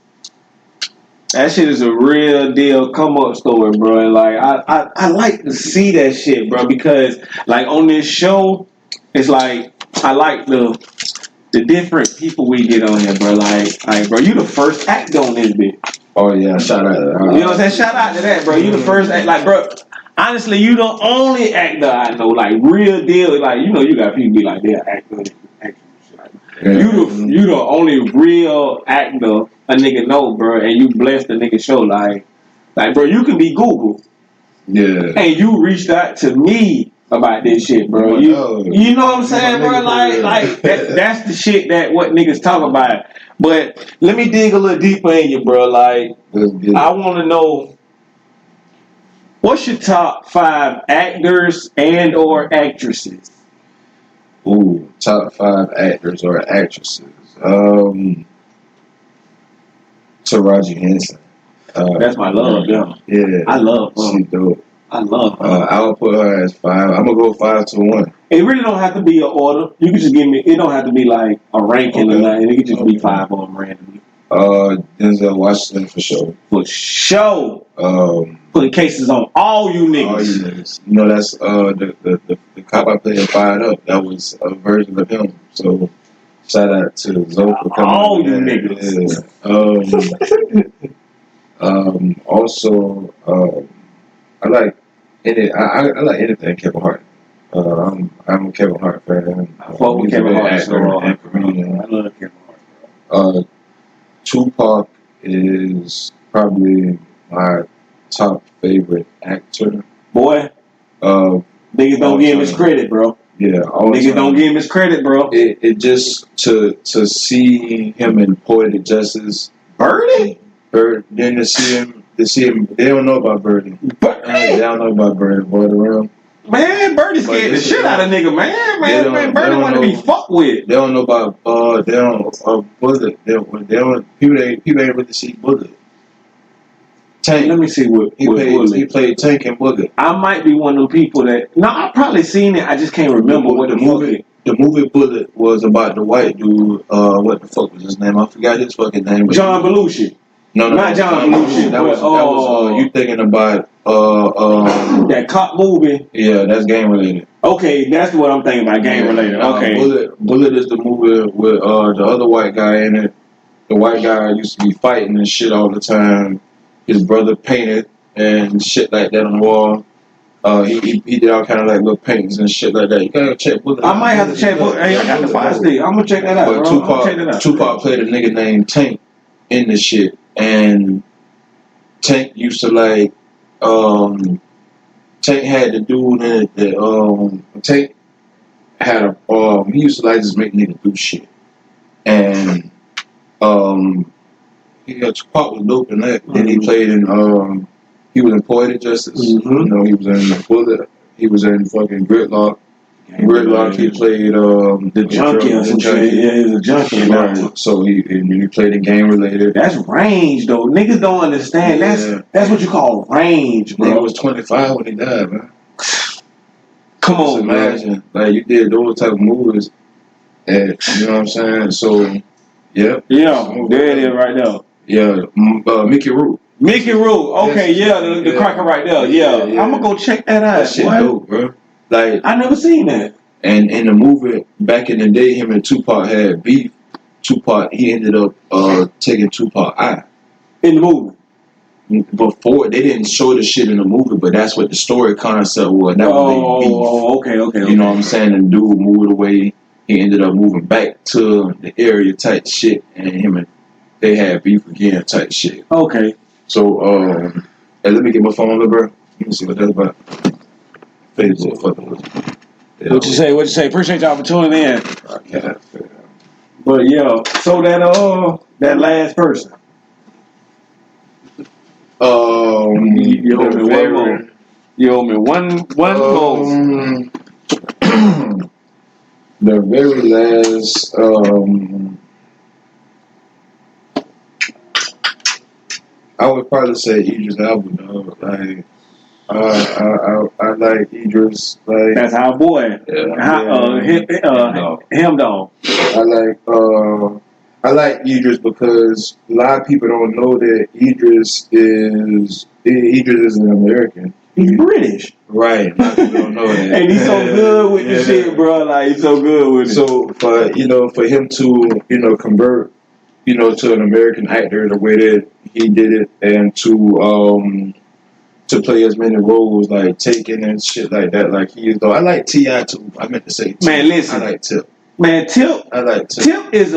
That shit is a real deal come up story, bro. And like I like to see that shit, bro, because like on this show, it's like I like the different people we get on here, bro. Like bro, you the first actor on this bitch. Oh yeah, shout out. You know what I'm saying? Shout out to that, bro. You the first act, like, bro. Honestly, you the only actor I know, like real deal. Like, you know, you got people be like, they're actor. Yeah. You the only real actor a nigga know, bro, and you blessed the nigga show. Like, bro, you can be Google. Yeah. And you reached out to me about this shit, bro. You know what I'm saying, bro? Like that's the shit that what niggas talk about. But let me dig a little deeper in you, bro. Like, I want to know, what's your top 5 actors and or actresses? Ooh, top 5 actors or actresses. Taraji Henson. That's my love, yeah. Yeah. I love her. She dope. I love her. I would put her as 5. I'm gonna go 5 to 1. It really don't have to be an order. You can just give me. It don't have to be like a ranking or nothing. It can just be 5 of them randomly. Denzel Washington for sure. For sure. Putting cases on all you niggas. All you niggas. You know, that's the cop I played in Fired Up. That was a version of him. So shout out to Zoe for coming. All you niggas. Yeah. Also, I like anything Kevin Hart. I'm a Kevin Hart fan. I fuck with Kevin Hart. And comedian. I love Kevin Hart. Tupac is probably my top favorite actor. Boy, niggas don't give him his credit, bro. Yeah, niggas don't give him his credit, bro. It just to see him in Poetic Justice. Birdie? Then to see him, they don't know about Birdie. They don't know about Birdie. Boy, around. Man, Birdie scared the shit out of nigga, man. Birdie want to be fucked with. They don't know about Bullet. People ain't really see Bullet. Tank. Let me see what he played Tank and Bullet. I might be one of those people that. No, I probably seen it. I just can't remember what the movie. The movie Bullet was about the white dude. What the fuck was his name? I forgot his fucking name. John Belushi. No, not John Belushi. That was you thinking about that cop movie. Yeah, that's game related. Okay, that's what I'm thinking about. Game related. Okay. Bullet is the movie with the other white guy in it. The white guy used to be fighting and shit all the time. His brother painted and shit like that on the wall. He did all kind of like little paintings and shit like that. You gotta check Bullet. I might have to check Bullet. Hey, I got the fire stick. I'm gonna check that out. But Tupac played a nigga named Tank in this shit, and Tank used to like Tank had the dude in it that Tank had a he used to like just make niggas do shit, and Tupac was dope in that. Then he played in he was in Poetic Justice. You know, he was in Bullet. He was in fucking Gridlock. He played the junkie or some shit. Yeah, he was a junkie. Right. So he played in Game Related. That's range though. Niggas don't understand. Yeah. That's what you call range, bro. He was 25 when he died, man. Come on, imagine. Like you did those type of movies, and you know what I'm saying. So yeah, there it is right there. Yeah, Mickey Rourke. Mickey Rourke. Okay, the cracker right there. Yeah. I'm gonna go check that out. That shit dope, bro. Like I never seen that. And in the movie back in the day, him and Tupac had beef. Tupac, he ended up taking Tupac eye in the movie. Before they didn't show the shit in the movie, but that's what the story concept was. That was their beef. Okay. You know what I'm saying? And dude moved away. He ended up moving back to the area type shit, and they had beef again type shit. Okay. So hey, let me get my phone number. Let me see what that's about. Facebook fucking with you. Yeah, what you say? Appreciate y'all for tuning in. Okay. But so that last person. You owe me one more. You owe me one more. The very last I would probably say Idris Elba, dog. Like I like Idris. Like that's our boy. Yeah, him dog. I like I like Idris because a lot of people don't know that Idris is an American. He's British. Right. A lot of people don't know that. And he's so good with the shit, bro. Like, he's so good with it. So, for him to, convert, to an American actor the way that he did it, and to play as many roles, like Taken and shit like that, like he is, though. I like T.I. too. I meant to say Tip. Man, listen. I like Tip. Man, Tip. I like Tip. Tip is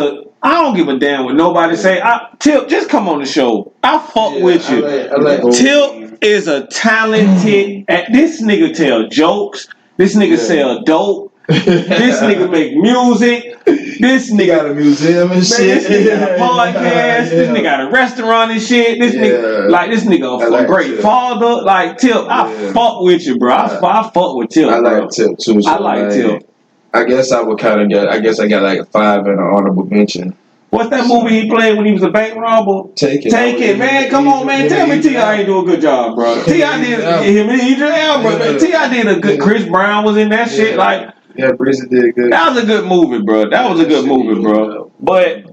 I don't give a damn what nobody say. Tip, just come on the show. I fuck with you. I like Tip is a talented. This nigga tell jokes. This nigga sell dope. This nigga make music. This nigga got a museum and shit. This nigga got a podcast. This nigga got a restaurant and shit. This nigga a great Tip. Father. Like Tip, I fuck with you, bro. I fuck with Tip. I like Tip too. So I like Tip. I guess I would kind of get. I guess I got like a 5 and an honorable mention. What's that movie he played when he was a bank robber? Take it, man. Come on, man. Tell me T.I. ain't do a good job, bro. T.I. did him and Idris Elba. T.I. did a good. Chris Brown was in that shit. Like, yeah, Brizzy did good. That was a good movie, bro. That was a good movie, bro. But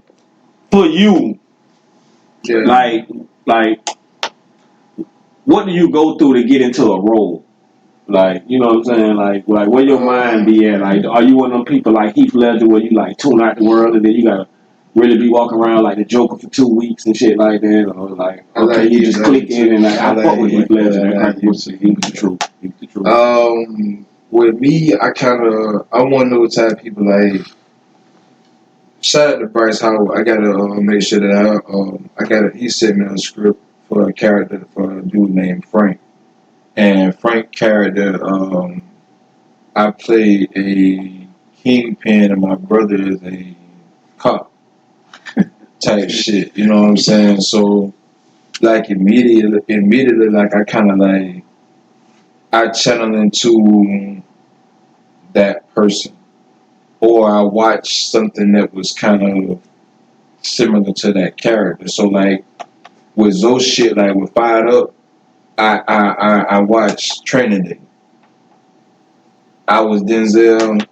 for you, like, what do you go through to get into a role? Like, you know what I'm saying? Like where your mind be at? Like, are you one of them people like Heath Ledger where you like tune out the world and then you gotta really be walking around like the Joker for 2 weeks and shit like that? Or like, okay, you just click in and like, I fuck with Heath Ledger. He was the truth. With me, I want to know what type of people like. Shout out to Bryce Howard. I gotta make sure that he sent me a script for a character for a dude named Frank. And Frank character, I played a kingpin and my brother is a cop type shit. You know what I'm saying? So, like immediately, like I kind of like, I channel into that person. Or I watch something that was kind of similar to that character. So like, with those shit, like with Fired Up, I watched Training Day. I was Denzel,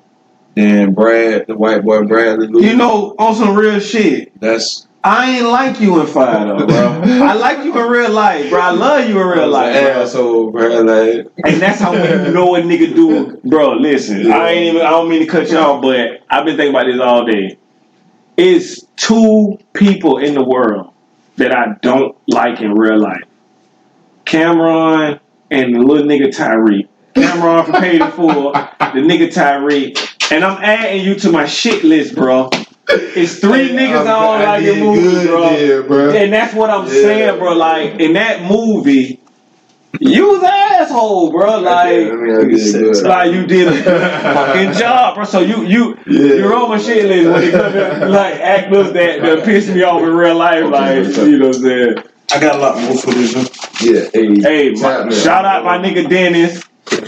then Brad, the white boy Bradley Lewis. You know, on some real shit. I ain't like you in Fired Up, bro. I like you in real life, bro. I love you in real life, bro. Asshole, bro. Like, and that's how you know a nigga do, bro. Listen, I don't mean to cut you off, but I've been thinking about this all day. It's 2 people in the world that I don't like in real life. Cameron and the little nigga Tyreek. Cameron from Paid in Full, the nigga Tyreek. And I'm adding you to my shit list, bro. It's 3 niggas I don't like your movie, bro. And that's what I'm saying, bro. Like, in that movie, you was an asshole, bro. Like, you did a fucking job, bro. So you're on my shit list when it comes to like actors that piss me off in real life. Like, you know what I'm saying? I got a lot more footage. Hey, shout out my nigga Dennis.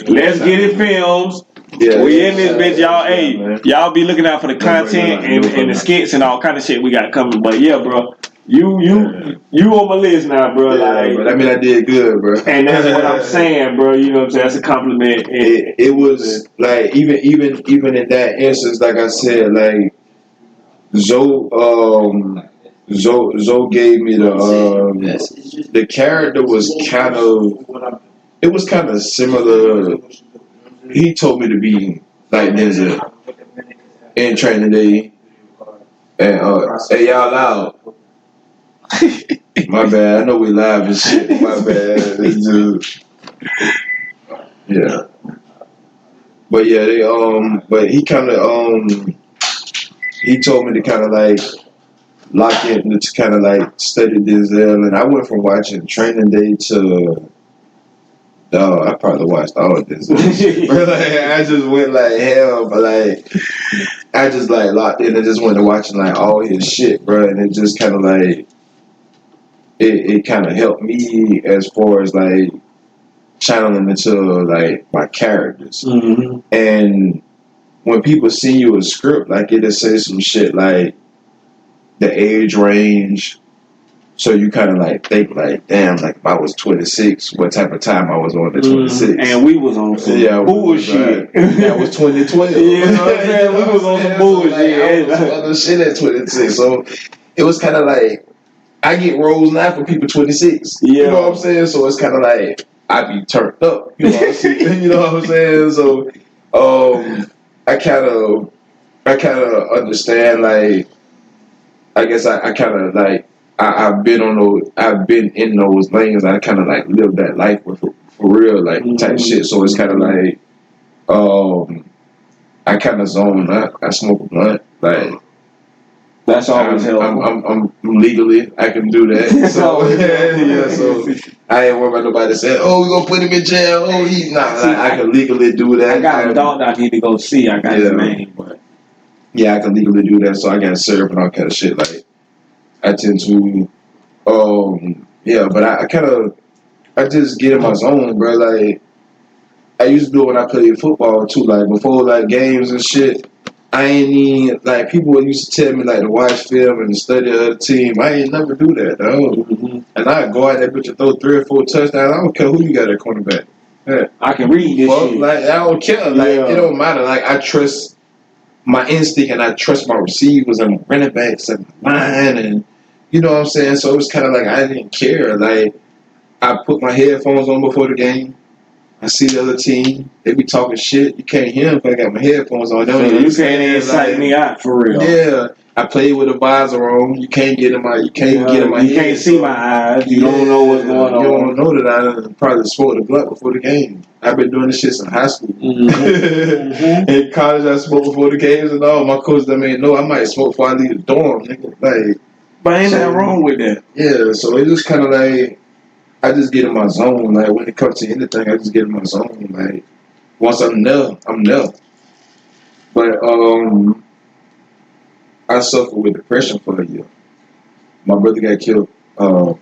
Let's Get It Films. Yeah, we in this bitch, y'all. Hey, y'all be looking out for the content and the skits and all kind of shit we got coming. But yeah, bro, you on my list now, bro. Yeah, like, but I mean, I did good, bro. And that's what I'm saying, bro. You know what I'm saying? That's a compliment. It was like even in that instance, like I said, like Zoe gave me the character was kind of similar. He told me to be like Denzel in Training Day. And hey, y'all loud. My bad. I know we live and shit. My bad. This dude. Yeah. But yeah, but he kind of he told me to kind of like lock in, to kind of like study Denzel, and I went from watching Training Day to. I probably watched all of this. But like, I just went like hell, but like I just like locked in and just went to watching like all his shit, bro. And it just kind of like it kind of helped me as far as like channeling into like my characters. Mm-hmm. And when people see you a script, like it'll say some shit like the age range. So you kind of like think like, damn, like if I was 26, what type of time I was on at 26? And we was on some bullshit. That was 2012. You know what I'm saying? We was on some bullshit. I was on other shit at 26. So it was kind of like I get roles now for people 26. Yeah. You know what I'm saying? So it's kind of like I be turned up. You know what I'm saying? You know what I'm saying? So I kind of understand. Like I guess I kind of like I've been in those lanes. I kind of like live that life for real, like type shit. So it's kind of like I kind of zone out. I smoke a blunt, like. That's always helpful. I'm legally, I can do that. So so I ain't worried about nobody saying, "Oh, we gonna put him in jail." Oh, he's not. I can legally do that. I got a dog I need to go see. I got his name, but yeah, I can legally do that. So I got syrup and all kind of shit. Like I tend to, but I just get in my zone, bro. Like I used to do it when I played football too. Like before, like games and shit. I ain't even, like, people used to tell me, like, to watch film and to study the other team. I ain't never do that, though. Mm-hmm. And I go out that bitch and throw 3 or 4 touchdowns. I don't care who you got at cornerback. Yeah. I can read this shit. Like, I don't care. Like, it don't matter. Like, I trust my instinct and I trust my receivers and my running backs and my line and, you know what I'm saying? So it was kind of like I didn't care. Like, I put my headphones on before the game. I see the other team. They be talking shit. You can't hear them if I got my headphones on. So you can't incite me out for real. Yeah, I play with a visor on. You can't get in my. You can't get in my. You can't see my eyes. You don't know what's going on. You don't know that I probably smoked the blunt before the game. I've been doing this shit since high school. Mm-hmm. In college, I smoked before the games and all. My coach, I mean, no, I might smoke before I leave the dorm. Nigga. Like, but ain't nothing wrong with that. Yeah, so it just kind of like. I just get in my zone. Like, when it comes to anything, I just get in my zone. Like, once I'm there, I'm there. But, I suffered with depression for a year. My brother got killed. RIP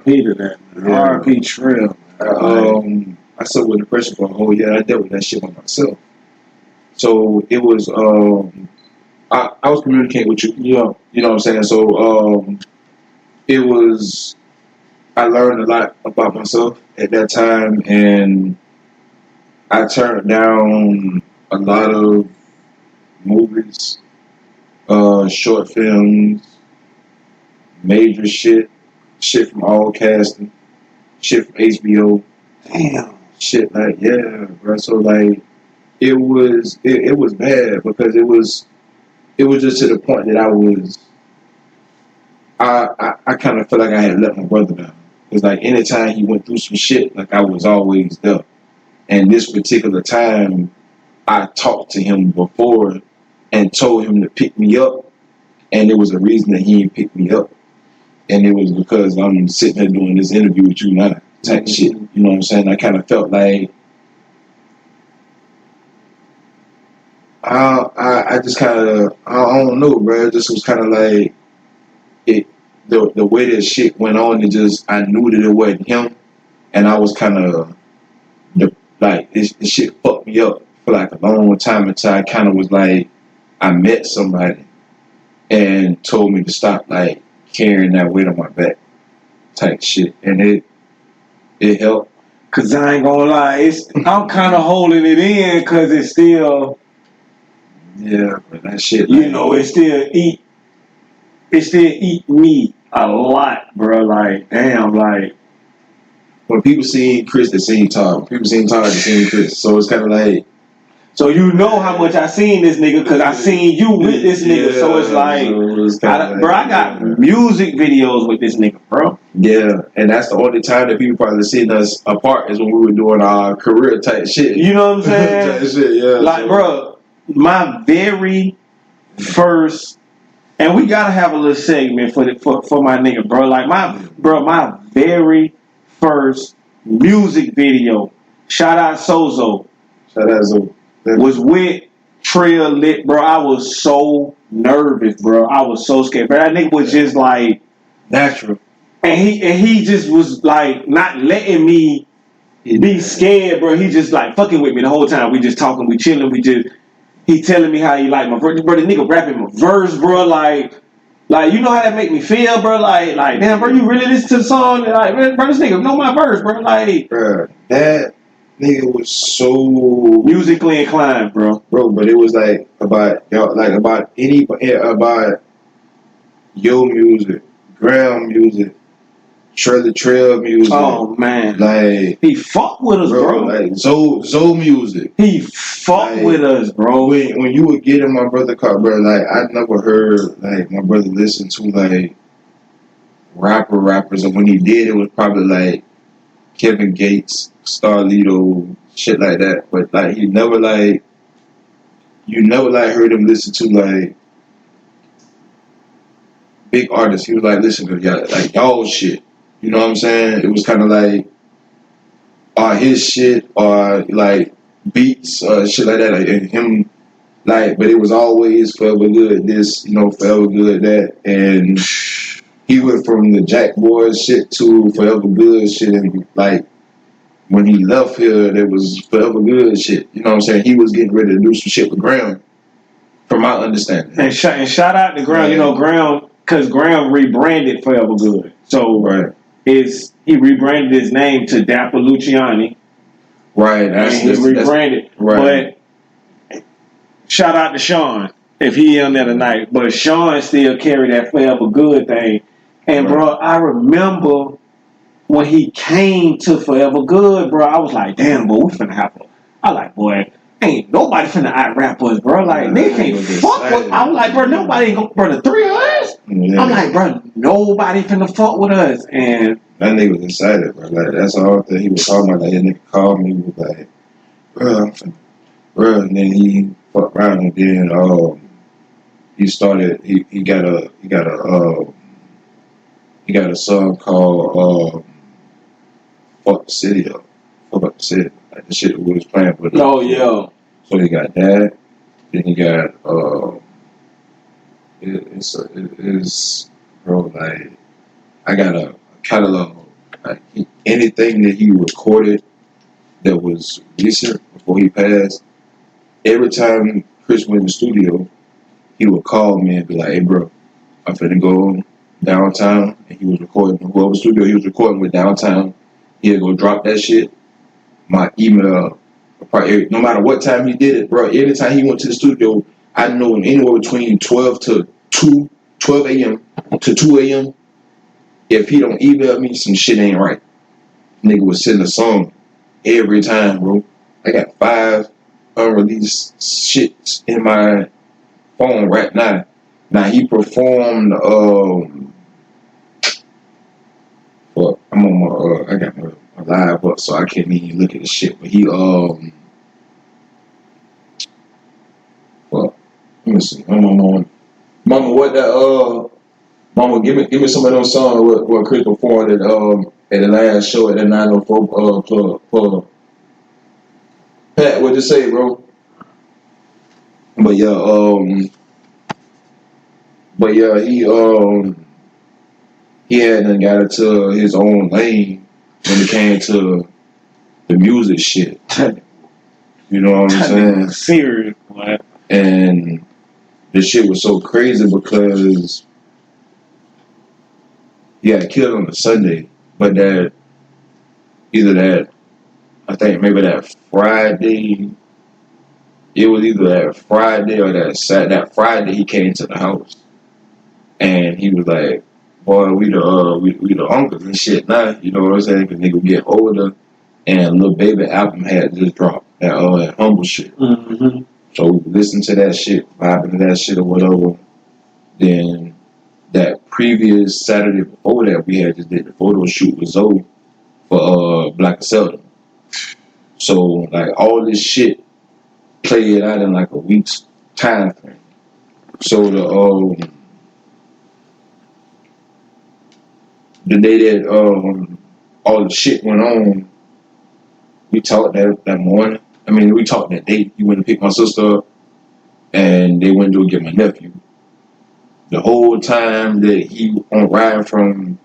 to that, man. Yeah. RIP Trill. I suffered with depression for a whole year. I dealt with that shit by myself. So, it was, I was communicating with you. Yeah. You know what I'm saying? So, it was... I learned a lot about myself at that time, and I turned down a lot of movies, short films, major shit from all casting, shit from HBO. Damn. Shit like, yeah, bro. So like, it was bad because it was just to the point that I kind of felt like I had let my brother down. Because, like, anytime he went through some shit, like, I was always there. And this particular time, I talked to him before and told him to pick me up. And there was a reason that he didn't pick me up. And it was because I'm sitting here doing this interview with you now, type shit. You know what I'm saying? I kind of felt like I just kind of, I don't know, bro. It just was kind of like the way that shit went on, I knew that it wasn't him, and I was kind of like this shit fucked me up for like a long time until I kind of was like, I met somebody and told me to stop like carrying that weight on my back, type shit, and it helped. Cause I ain't gonna lie, I'm kind of holding it in, cause it's still, yeah, but that shit, you know, it still eat me a lot, bro. Like, damn, like, when people seen Chris, they seen Todd. When people seen Todd, they seen Chris. So it's kind of like, so you know how much I seen this nigga, cause I seen you with this nigga. Yeah, so it's like, I got music videos with this nigga, bro. Yeah, and that's the only time that people probably seen us apart is when we were doing our career type shit. You know what I'm saying? Type shit, yeah. Like, bro, my very first. And we gotta have a little segment for my nigga, bro. Like my very first music video, shout out Sozo, was with Trill Lit, bro. I was so nervous, bro. I was so scared. But that nigga was just like natural, and he just was like not letting me be scared, bro. He just like fucking with me the whole time. We just talking, we chilling, he telling me how he like my verse, bro. The nigga rapping my verse, bro. Like you know how that make me feel, bro. Like damn, bro, you really listen to the song? Like, bro, this nigga know my verse, bro. Like, bro, that nigga was so musically inclined, bro. But it was like about Yo music, Graham music, Trailer Trail music. Oh man, like he fucked with us, bro. Like Zoe music. He fucked with us, bro. When you would get in my brother car, bro, like I never heard like my brother listen to like rappers, and when he did, it was probably like Kevin Gates, Starlito, shit like that. But like you never heard him listen to like big artists. He was like, listen to y'all, like y'all shit. You know what I'm saying? It was kind of like his shit or like beats or shit like that. Like and him, like, but it was always Forever Good this, Forever Good that, and he went from the Jack Boys shit to Forever Good shit, and like when he left here, there was Forever Good shit. You know what I'm saying? He was getting ready to do some shit with Graham, from my understanding. And shout out to Graham. Yeah. Graham, because Graham rebranded Forever Good. So he rebranded his name to Dapper Luciani. Right. He rebranded. Right. But shout out to Sean if he in there tonight. But Sean still carried that Forever Good thing. And bro, I remember when he came to Forever Good, bro, I was like, damn, boy, we finna have I like, boy, ain't nobody finna out-rap us, bro. Like, they can't fuck with. I was like, bro, nobody ain't gonna, bro, the three of us? Yeah. I'm like, bro, nobody finna fuck with us. And that nigga was excited, bro. Like, that's all that he was talking about. Like, that nigga called me, was like, bro, and then he fucked around, and then he started. He got a song called "Fuck the City Up." Fuck the City, like the shit that we was playing with. Oh yeah. So he got that. Then he got it's bro, like I got a catalog. Like anything that he recorded that was recent before he passed. Every time Chris went in the studio, he would call me and be like, "Hey, bro, I'm finna go downtown," and he was recording whoever studio he was recording with downtown. He'd go drop that shit. My email, probably, no matter what time he did it, bro. Anytime he went to the studio, I know anywhere between 12 a.m. to 2 a.m. If he don't email me, some shit ain't right. Nigga would send a song every time, bro. I got 5 unreleased shits in my phone right now. Now he performed. Well, I'm on my. I got my live up, so I can't even look at the shit. But he Well, let me see. Mama, what that Mama, give me some of those songs what Chris performed at the last show at the 904 club. Pat, what'd you say, bro? But yeah, he hadn't got into his own lane when it came to the music shit. You know what I'm saying? Serious, man. And this shit was so crazy because he got killed on a Sunday, but I think maybe that Friday, it was either that Friday or that Friday he came to the house. And he was like, boy, we the uncles and shit now, you know what I'm saying? Because nigga get older, and Lil Baby album had just dropped, that Humble shit. Mm-hmm. So we listened to that shit, vibing to that shit or whatever. Then that previous Saturday before that, we had just did the photo shoot with Zoe for Black Duval. So like all this shit played out in like a week's time frame. So the day that all the shit went on, we talked that morning. I mean, we talked that day. He went to pick my sister up, and they went to get my nephew. The whole time that he on riding from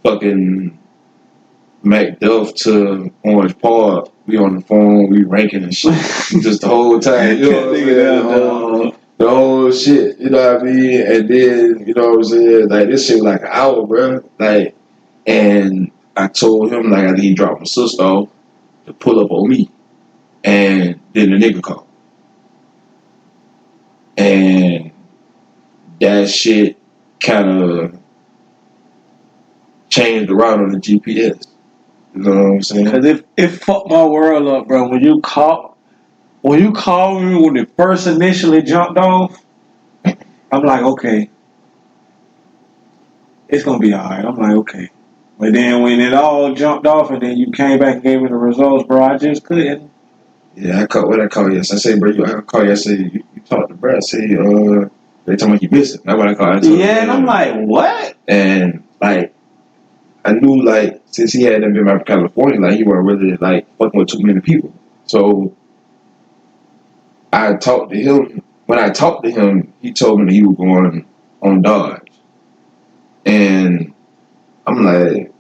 fucking MacDuff to Orange Park, we on the phone, we ranking and shit. Just the whole time, you know what I'm saying? The whole shit, you know what I mean? And then, you know what I'm saying? Like, this shit was like an hour, bro. Like, and I told him, like, he dropped my sister off to pull up on me. And then the nigga called. And that shit kind of changed the route on the GPS. You know what I'm saying? Because it fucked my world up, bro. When you called me when it first initially jumped off, I'm like, okay, it's gonna be alright. I'm like, okay. But then when it all jumped off and then you came back and gave me the results, bro, I just couldn't. Yeah, I called you. I say, bro, I call you. I say, you talked to Brad. I say, they talking about you missing. That's what I call it. Yeah, and I'm like, what? And like, I knew like since he hadn't been back to California, like he wasn't really like fucking with too many people. So I talked to him. When I talked to him, he told me that he was going on Dodge, and I'm like,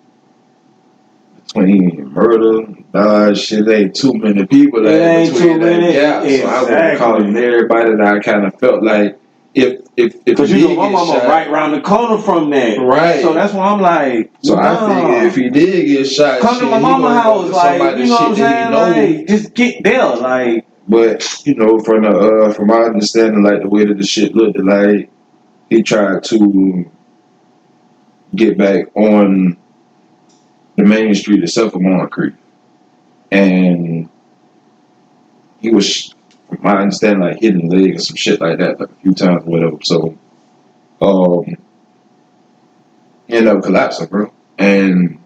between murder, Dodge, shit ain't too many people. Like, ain't between too many. That gap. So I was calling everybody that I kind of felt like if because you know my mama right around the corner from that, right? So that's why I'm like, so I figured if he did get shot, come to my mama's house, like you know what I'm saying, like just get there, like. But you know, from my understanding, like the way that the shit looked, like he tried to get back on the main street itself of Mon Creek, and he was, from my understanding, like hitting the leg and some shit like that, like a few times or whatever. So, he ended up collapsing, bro, and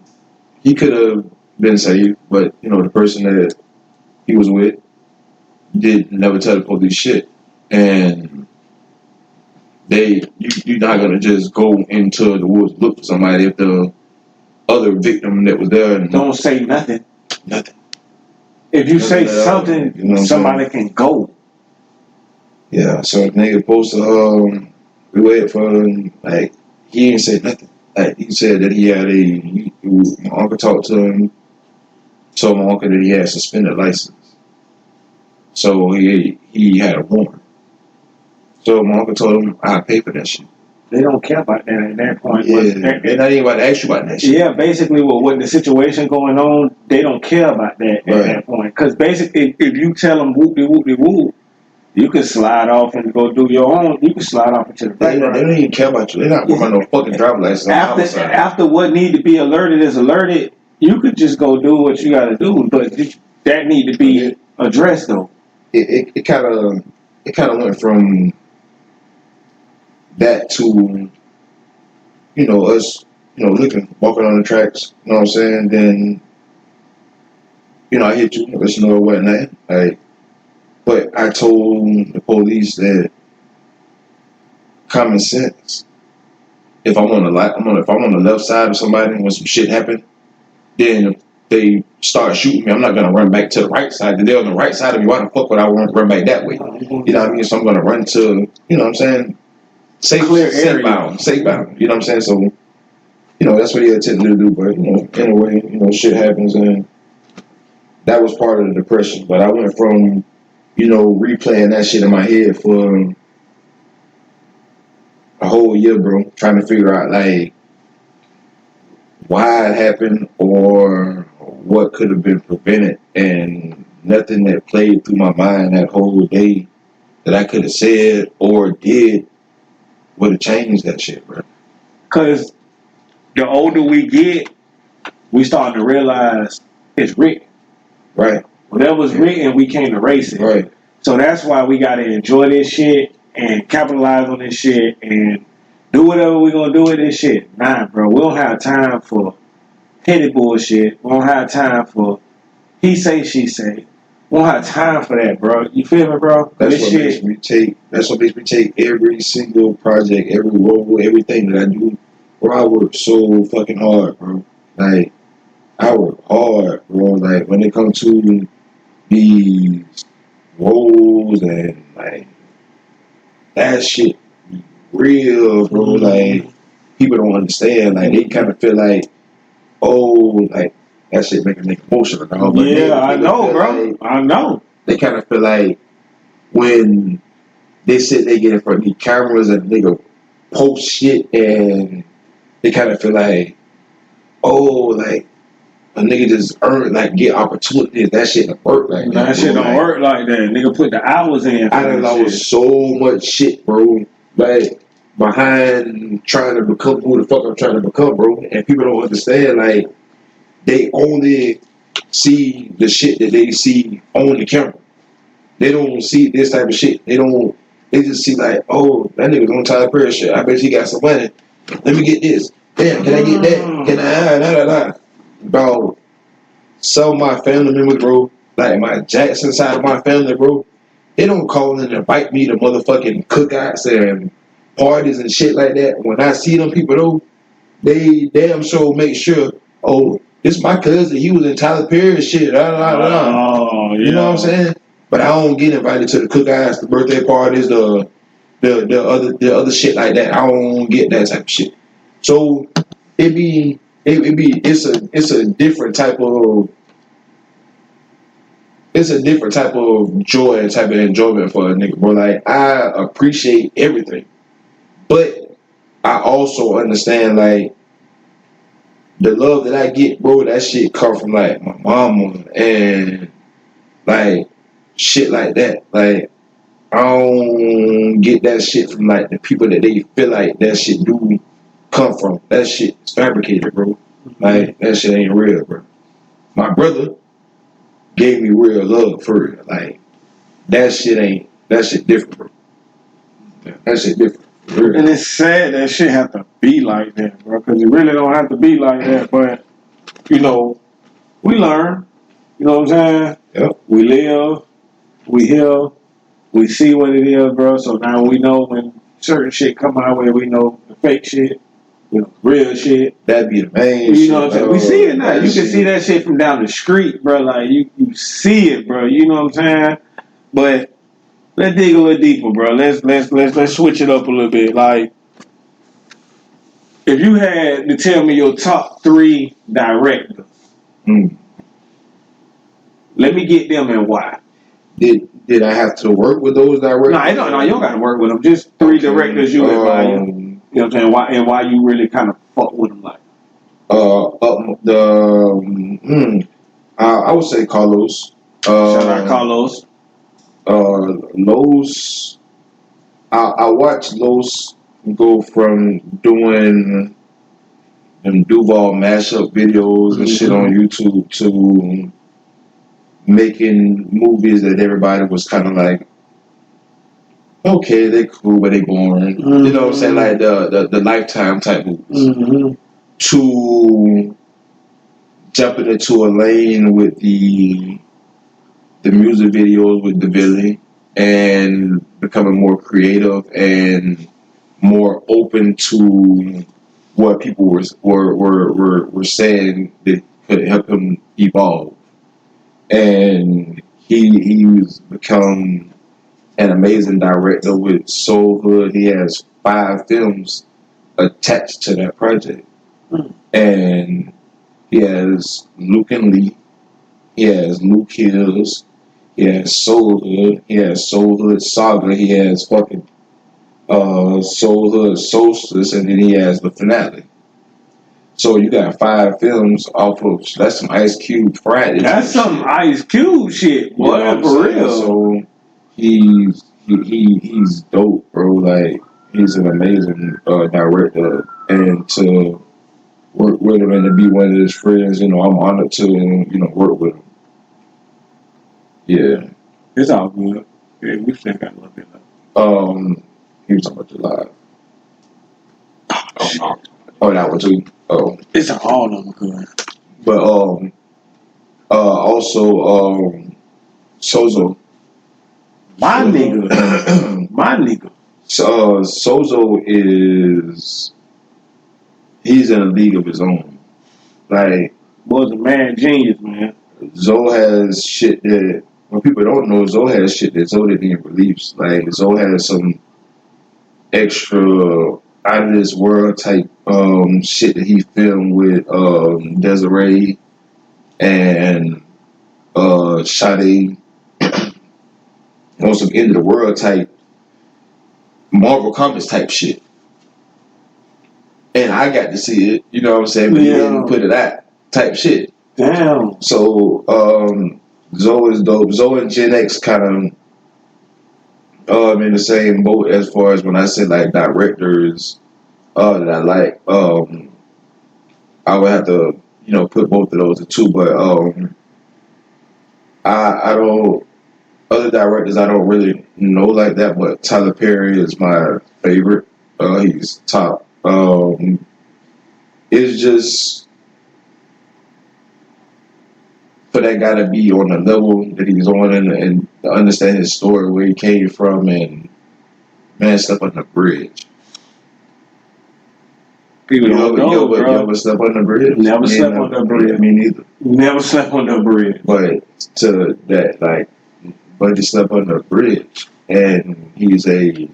he could have been saved, but you know, the person that he was with did never tell the police shit, and you're not gonna just go into the woods look for somebody if the other victim that was there don't say nothing. If you nothing say something, you know somebody can go. Yeah, so the nigga supposed to we waited for him, like he didn't say nothing. Like he said that he had my uncle talked to him, told my uncle that he had a suspended license. So he had a warrant. So my uncle told him, I'll pay for that shit. They don't care about that at that point. Yeah, they're not even about to ask you about that shit. Yeah, basically with the situation going on, they don't care about that at that point. Because basically, if you tell them whoop-de-whoop-de-whoop, you can slide off and go do your own. You can slide off into the background. They don't even care about you. They're not working on no fucking driver's license. After what need to be alerted is alerted, you could just go do what you got to do. But that need to be addressed, though. It kind of went from that to, you know, us, you know, walking on the tracks, you know what I'm saying? Then, you know, I hit you, let you know what not. Like, but I told the police that common sense. If I'm on the left side of somebody when some shit happened, then if they start shooting me, I'm not gonna run back to the right side. If they're on the right side of me, why the fuck would I run back that way? You know what I mean? So I'm gonna run to, you know what I'm saying? Safe bound. You know what I'm saying? So, you know, that's what he attempted to do. But, you know, anyway, you know, shit happens, and that was part of the depression. But I went from, you know, replaying that shit in my head for a whole year, bro, trying to figure out, like, why it happened or what could have been prevented, and nothing that played through my mind that whole day that I could have said or did would have changed that shit, bro. Because the older we get, we starting to realize it's written. Right. Whatever's written, we can't erase it. Right. So that's why we got to enjoy this shit and capitalize on this shit and do whatever we're going to do with this shit. Nah, bro. We don't have time for petty bullshit. We don't have time for he say, she say. We don't have time for that, bro. You feel me, bro? That's what makes me take every single project, every role, everything that I do. Bro, I work so fucking hard, bro. Like, I work hard, bro. Like, when it comes to these roles and, like, that shit be real, bro. Like, people don't understand. Like, they kind of feel like, oh, like, that shit make a nigga emotional. But yeah, I know, bro. Like, I know. They kind of feel like when they sit they get in front of these cameras and nigga post shit, and they kind of feel like, oh, like a nigga just earn, like, get opportunities. That shit don't work like that. That shit don't work like that. Nigga put the hours in. I done lost so much shit, bro. Like, behind trying to become who the fuck I'm trying to become, bro. And people don't understand, like, they only see the shit that they see on the camera. They don't see this type of shit. They just see like, oh, that nigga's on Tyler Perry shit. I bet he got some money. Let me get this. Damn, can I get that? Can I? Bro, some of my family members, bro, like my Jaclson side of my family, bro, they don't call and invite me to motherfucking cookouts and parties and shit like that. When I see them people, though, they damn sure make sure, oh, this my cousin, he was in Tyler Perry shit. Oh, yeah. You know what I'm saying? But I don't get invited to the cookouts, the birthday parties, the other shit like that. I don't get that type of shit. So it's a different type of joy and type of enjoyment for a nigga, bro. Like, I appreciate everything, but I also understand, like, the love that I get, bro, that shit come from, like, my mama and, like, shit like that. Like, I don't get that shit from, like, the people that they feel like that shit do come from. That shit is fabricated, bro. Like, that shit ain't real, bro. My brother gave me real love for real. Like, that shit different, bro. That shit different. Real. And it's sad that shit have to be like that, bro, because it really don't have to be like that. But, you know, we learn. You know what I'm saying? Yep. We live. We hear. We see what it is, bro. So now we know when certain shit come our way, we know the fake shit, you know, real shit. That'd be the main you shit. know what I'm saying? We see it now. You can see that shit from down the street, bro. Like, you see it, bro. You know what I'm saying? But let's dig a little deeper, bro. Let's switch it up a little bit. Like, if you had to tell me your top 3 directors, let me get them and why. Did I have to work with those directors? No, you don't got to work with them. Just 3 directors you admire. You know what I'm saying? Why you really kind of fuck with them, like? I would say Carlos. Shout out Carlos. Los. I watched Los go from doing them Duval mashup videos and shit on YouTube to making movies that everybody was kind of like, okay, they cool, but they boring. You know what I'm saying? Like the Lifetime type movies. To jumping into a lane with the music videos with the Billy and becoming more creative and more open to what people were saying that could help him evolve. And he's become an amazing director with Soul Hood. He has 5 films attached to that project. And he has Luke and Lee. He has Luke Hills. He has Soul Hood. He has Soul Hood Saga. He has fucking Soul Hood Solstice. And then he has the finale. So you got 5 films off of, that's some Ice Cube Friday. That's some Ice Cube shit, boy, you know for real. So he's dope, bro. Like, he's an amazing director, and to work with him and to be one of his friends, you know, I'm honored to, you know, work with him. Yeah, it's all good. Yeah, we still got a little bit left. He was talking about July. Oh, that one too. Oh, it's all of them good. But also Sozo. My nigga. So Sozo he's in a league of his own. Like, was a man genius, man. Zoe has shit that, when people don't know, Zoe has shit that Zoe didn't release. Like, Zoe has some extra out of this world type shit that he filmed with Desiree and Sade on some end of the world type Marvel Comics type shit. And I got to see it, you know what I'm saying? But he didn't put it out type shit. Damn. So Zoe is dope. Zoe and Gen X kind of I'm in the same boat as far as when I said like directors that I like. I would have to, put both of those in two, but I don't. Other directors I don't really know like that, but Tyler Perry is my favorite. He's top. It's just for that guy to be on the level that he's on and to understand his story, where he came from, and man, step on the bridge. People don't know, you ever step on the bridge? Never slept on the bridge. Me neither. Never slept on the bridge. But to that, like, Buddy slept on the bridge, and he's a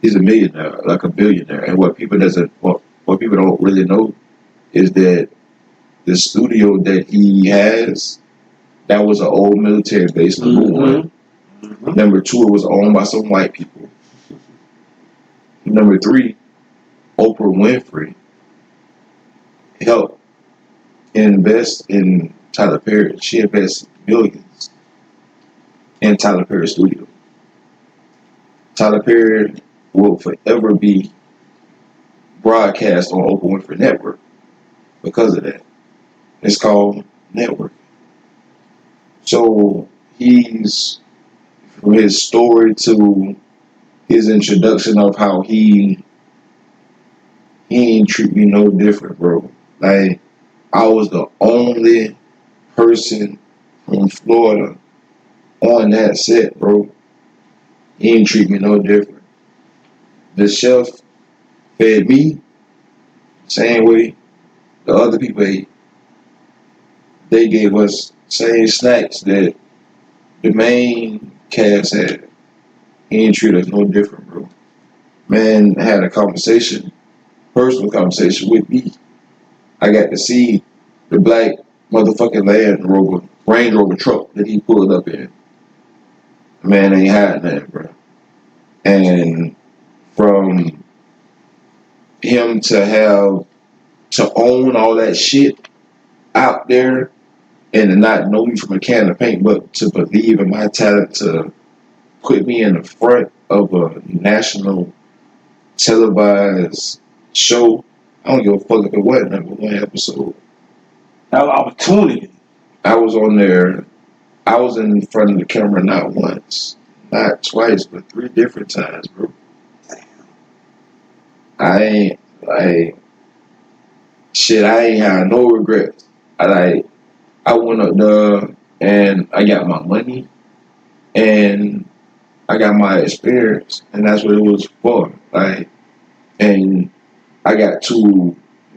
millionaire, like a billionaire. And what people don't really know is that the studio that he has, that was an old military base. Number one. Mm-hmm. Number two, it was owned by some white people. Number three, Oprah Winfrey helped invest in Tyler Perry. She invested millions in Tyler Perry studio. Tyler Perry will forever be broadcast on Oprah Winfrey Network because of that. It's called network. So he's, from his story to his introduction of how he ain't treat me no different, bro. Like, I was the only person from Florida on that set, bro. He ain't treat me no different. The chef fed me same way the other people ate. They gave us same snacks that the main cast had. He ain't treat us no different, bro. Man had a personal conversation with me. I got to see the black motherfucking Range Rover truck that he pulled up in. Man ain't hiding that, bro. And from him to own all that shit out there and to not know me from a can of paint, but to believe in my talent, to put me in the front of a national televised show. I don't give a fuck if it wasn't number one episode. That was opportunity. I was on there. I was in front of the camera not once, not twice, but 3 different times, bro. I ain't had no regrets. I went up there and I got my money and I got my experience, and that's what it was for. And I got to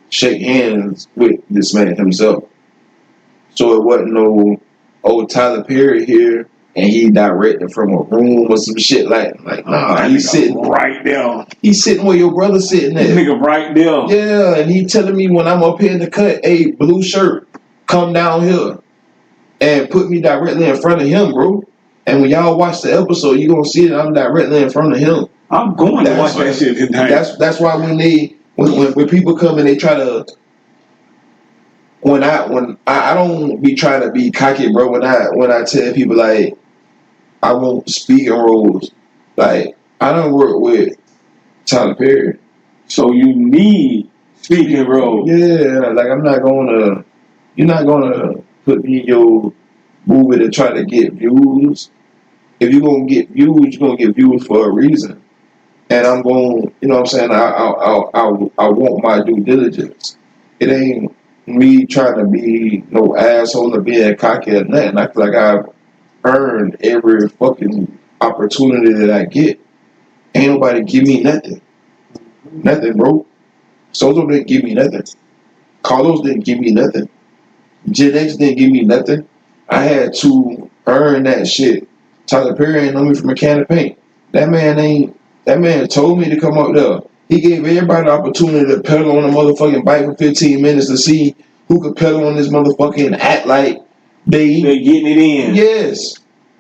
shake hands with this man himself. So it wasn't no, Tyler Perry here and he directed from a room or some shit nah, he's sitting right there. He's sitting where your brother's sitting at. Nigga right there. Yeah, and he telling me when I'm up here in the cut, hey, blue shirt, come down here and put me directly in front of him, bro. And when y'all watch the episode, you're gonna see that I'm directly in front of him. I'm going to watch that shit tonight. That's why when people come and they try to, when I don't be trying to be cocky, bro. When I tell people like I want speaking roles, like I don't work with Tyler Perry, so you need speaking roles. Yeah, like you're not gonna put me in your movie to try to get views. If you're gonna get views, you're gonna get views for a reason. And I'm going, you know what I'm saying? I want my due diligence. It ain't me trying to be no asshole or being cocky or nothing. I feel like I've earned every fucking opportunity that I get. Ain't nobody give me nothing. Nothing, bro. Sozo didn't give me nothing. Carlos didn't give me nothing. Gen X didn't give me nothing. I had to earn that shit. Tyler Perry ain't know me from a can of paint. That man told me to come up there. He gave everybody the opportunity to pedal on a motherfucking bike for 15 minutes to see who could pedal on this motherfucking act like they getting it in. Yes.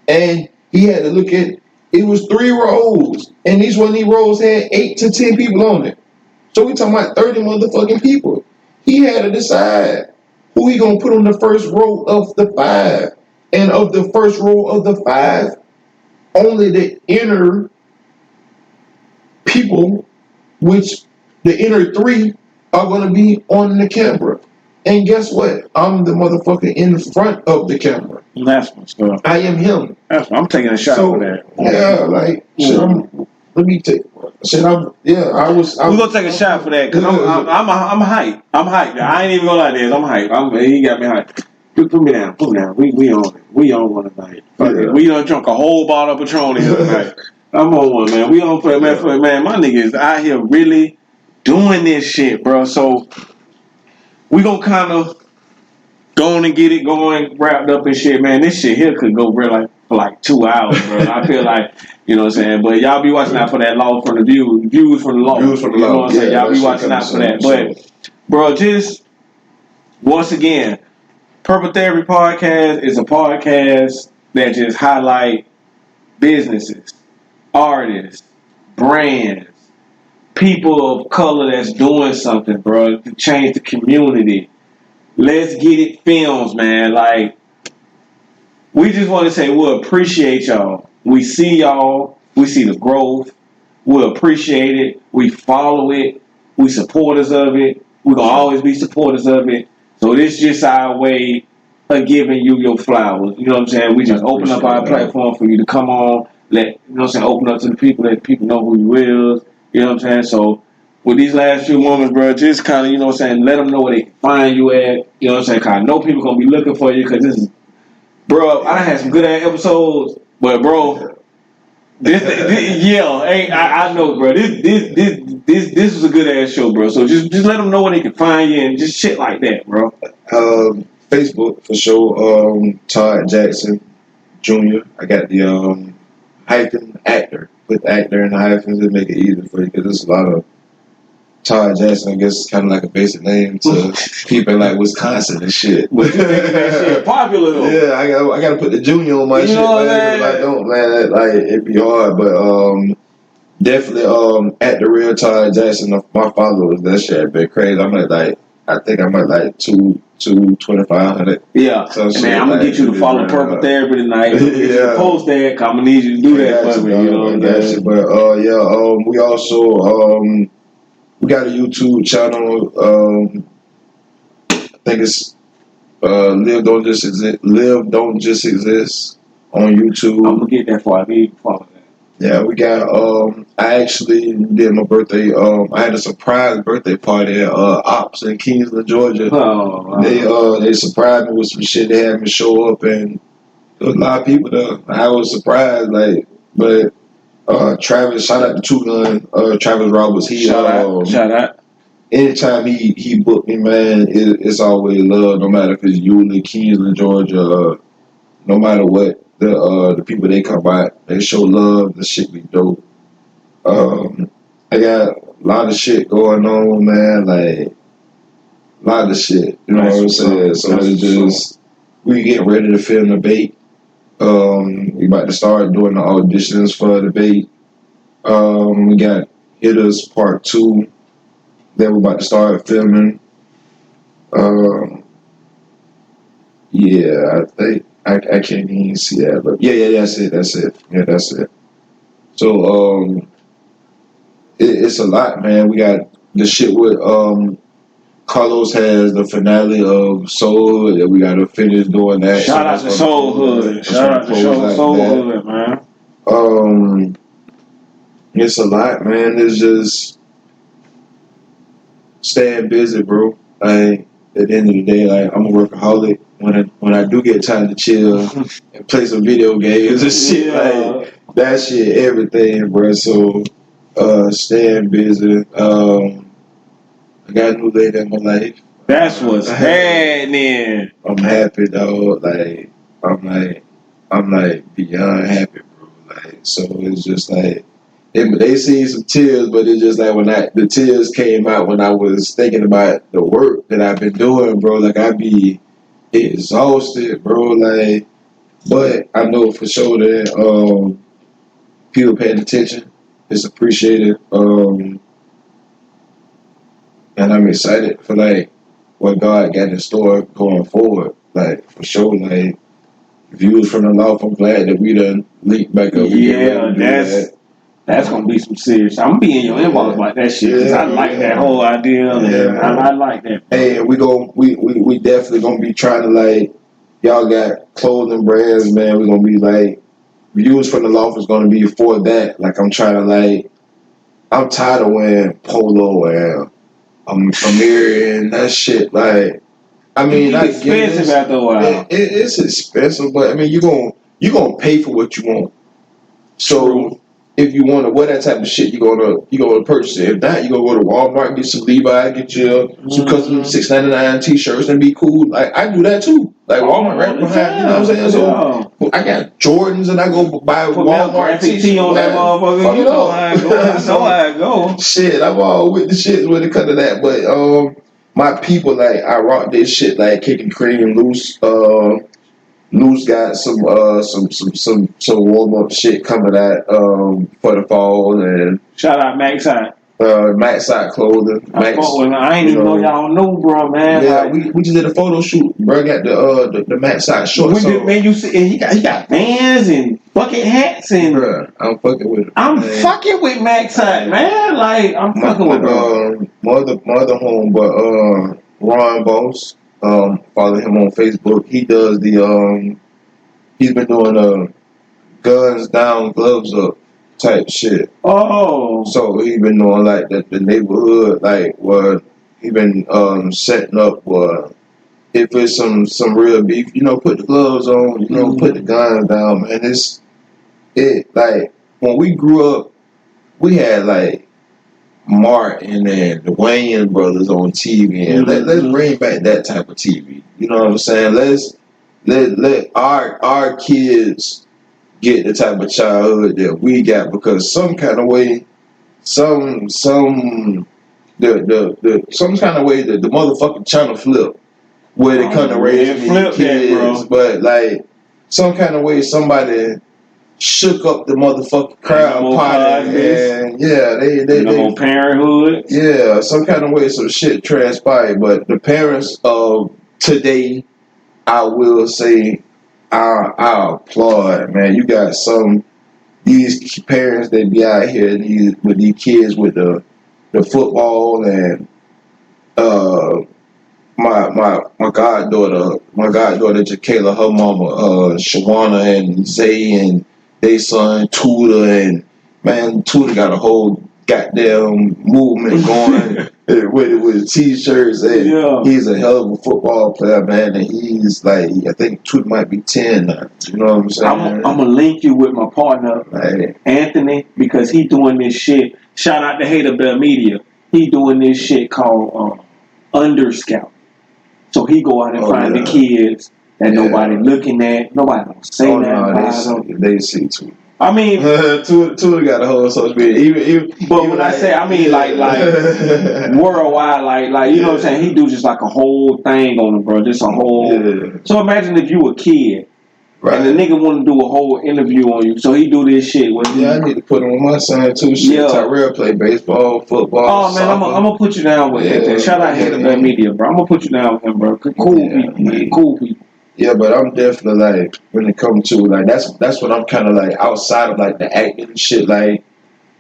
And he had to look at, it was 3 rows. And each one of these rows had 8 to 10 people on it. So we talking about 30 motherfucking people. He had to decide who he gonna put on the first row of the 5. And of the first row of the 5, only the inner people, which the inner 3 are going to be on the camera. And guess what? I'm the motherfucker in front of the camera. That's what's up. I am him. I'm taking a shot for that. Yeah, like, shit, let me take. Shit, I was. We're gonna take a shot for that because I'm hyped. I'm hyped. I ain't even gonna lie to this. I'm hyped. He got me hyped. Put me down. We on it. We on one tonight. Yeah. We done drunk a whole bottle of Patron here tonight. I'm on one, man. We on for it, man. My niggas out here really doing this shit, bro. So we gonna kind of go on and get it going, wrapped up and shit, man. This shit here could go for like 2 hours, bro. I feel like, you know what I'm saying? But y'all be watching out for that law from the views from the law. Views from the law. You know what I'm saying? Y'all be watching out for that. But, bro, just once again, Purple Therapy Podcast is a podcast that just highlight businesses, artists, brands, people of color that's doing something, bro, to change the community. Let's get it films, man. Like, we just want to say we'll appreciate y'all. We see y'all. We see the growth. We'll appreciate it. We follow it. We supporters of it. We're going to always be supporters of it. So this is just our way of giving you your flowers. You know what I'm saying? We just open up our platform for you to come on. You know what I'm saying? Open up to the people, let people know who you is. You know what I'm saying? So with these last few moments, bro, just kind of, you know what I'm saying, let them know where they can find you at. You know what I'm saying? Because I know people going to be looking for you because this is, bro, I done had some good ass episodes, but bro, I know, bro. This is a good ass show, bro. So just let them know where they can find you and just shit like that, bro. Facebook for sure. Todd Jackson Jr. I got the hyphen actor. Put the actor in the hyphens to make it easier for you because there's a lot of Todd Jackson. I guess it's kind of like a basic name to people like Wisconsin and shit. But you making that shit popular though. Yeah, I gotta put the junior on my shit, man. If I don't, man, like it'd be hard. But definitely at the real Todd Jackson, my followers, that shit had been crazy. I think I'm at like 2,500. Yeah, man, I'm gonna get you to follow Purple Therapy tonight. Yeah, post that. I'm gonna need you to do that for me. You know what I'm saying? But we also we got a YouTube channel. I think it's Live Don't Just Exist on YouTube. I'm gonna get that for you. Follow that. Yeah, we got. I actually did my birthday. I had a surprise birthday party at Ops in Kingsland, Georgia. Oh, wow. They surprised me with some shit. They had me show up, and there was a lot of people there. I was surprised, but Travis, shout out to Two Gun, Travis Roberts. Shout out. Anytime he booked me, man, it's always love. No matter if it's Euclid, Kingsland, Georgia, no matter what. The people they come by, they show love. The shit be dope. I got a lot of shit going on, man. Like a lot of shit. You know what I'm saying? So it's just we getting ready to film the bait. We about to start doing the auditions for the bait. We got Hitters Part 2 that we're about to start filming. Yeah, I think. I can't even see that, but yeah, that's it. Yeah, that's it. So it's a lot, man. We got the shit with Carlos has the finale of Soul Hood that we got to finish doing that. Shout out to Soul Hood. Shout out to Soul Hood, man. It's a lot, man. It's just staying busy, bro. Like at the end of the day, like I'm a workaholic. When I do get time to chill and play some video games and shit, like that shit, everything, bro. So staying busy. I got a new lady in my life. That's what's happening. I'm happy, dog. Like I'm beyond happy, bro. Like so, it's just like they seen some tears, but it's just like when the tears came out when I was thinking about the work that I've been doing, bro. Like I be exhausted, bro. Like, but I know for sure that people paying attention. It's appreciated. And I'm excited for like what God got in store going forward. Like for sure, like Views from the Loft. I'm glad that we done linked back up. That's gonna be some serious. I'm gonna be in your inbox like that shit because I like that whole idea. I like that. Hey, we definitely gonna be trying to like, y'all got clothing brands, man. We're gonna be like, views from the Loft is gonna be for that. Like I'm trying to like, I'm tired of wearing polo and Amiri and that shit. Like, I mean, it's expensive after a while. It's expensive, but I mean, you gonna pay for what you want. So. True. If you want to wear that type of shit, you gonna purchase it. If not, you gonna go to Walmart, get some Levi, get you some custom $6.99 t-shirts and be cool. Like I do that too. Like Walmart right behind, you know what I'm saying? So I got Jordans and I go buy Walmart t-shirts on that motherfucker. You know how I go. Shit, I'm all with the shit when it comes to that. But my people, like I rock this shit like Kick and Cream, Loose got some warm up shit coming out for the fall, and shout out Maxside. Maxside clothing. I ain't even know y'all know, bro, man. Yeah, like, we just did a photo shoot. Bro, got the Maxside shorts. Man, you see, he got bands and bucket hats and. Bro, I'm fucking with it. I'm fucking with Maxside, man. Like I'm fucking with my other home, but Ron Boss. Follow him on Facebook. He does he's been doing guns down, gloves up type shit. Oh. So he been doing like the neighborhood, like what he been setting up if it's some real beef, put the gloves on, put the guns down, man. It like when we grew up, we had like Martin and the Wayans brothers on TV, and let's bring back that type of TV. You know what I'm saying? Let our kids get the type of childhood that we got, because some kind of way, the motherfucking channel flip where they kind of raise these kids, but like some kind of way somebody shook up the motherfucking crowd potty, and they parenthood. Yeah, some kind of way some shit transpired. But the parents of today, I will say, I applaud, man. You got these parents that be out here with these kids with the football, and my goddaughter Jaclson, her mama Shawana and Zay and they son Tudor, and man, Tudor got a whole goddamn movement going with t-shirts, and he's a hell of a football player, man, and he's like, I think Tudor might be 10 now. You know what I'm saying? I'm gonna link you with my partner, Anthony, because he doing this shit. Shout out to Hater Bell Media. He doing this shit called Underscout. So he go out and find the kids that nobody looking at, nobody gonna say that. They see too. I mean, Tudor got a whole social media. But when I say, I mean like worldwide, like you know what I'm saying. He do just like a whole thing on it, bro. Just a whole. Yeah. So imagine if you a kid, and the nigga want to do a whole interview on you. So he do this shit. I need to put him on my son too. Shit, Tyrell play baseball, football. Oh man, I'm gonna put you down with him. Shout out Hater Bad Media, bro. I'm gonna put you down with him, bro. Cool people. Yeah, but I'm definitely like, when it comes to like, that's what I'm kind of like outside of like the acting shit. Like,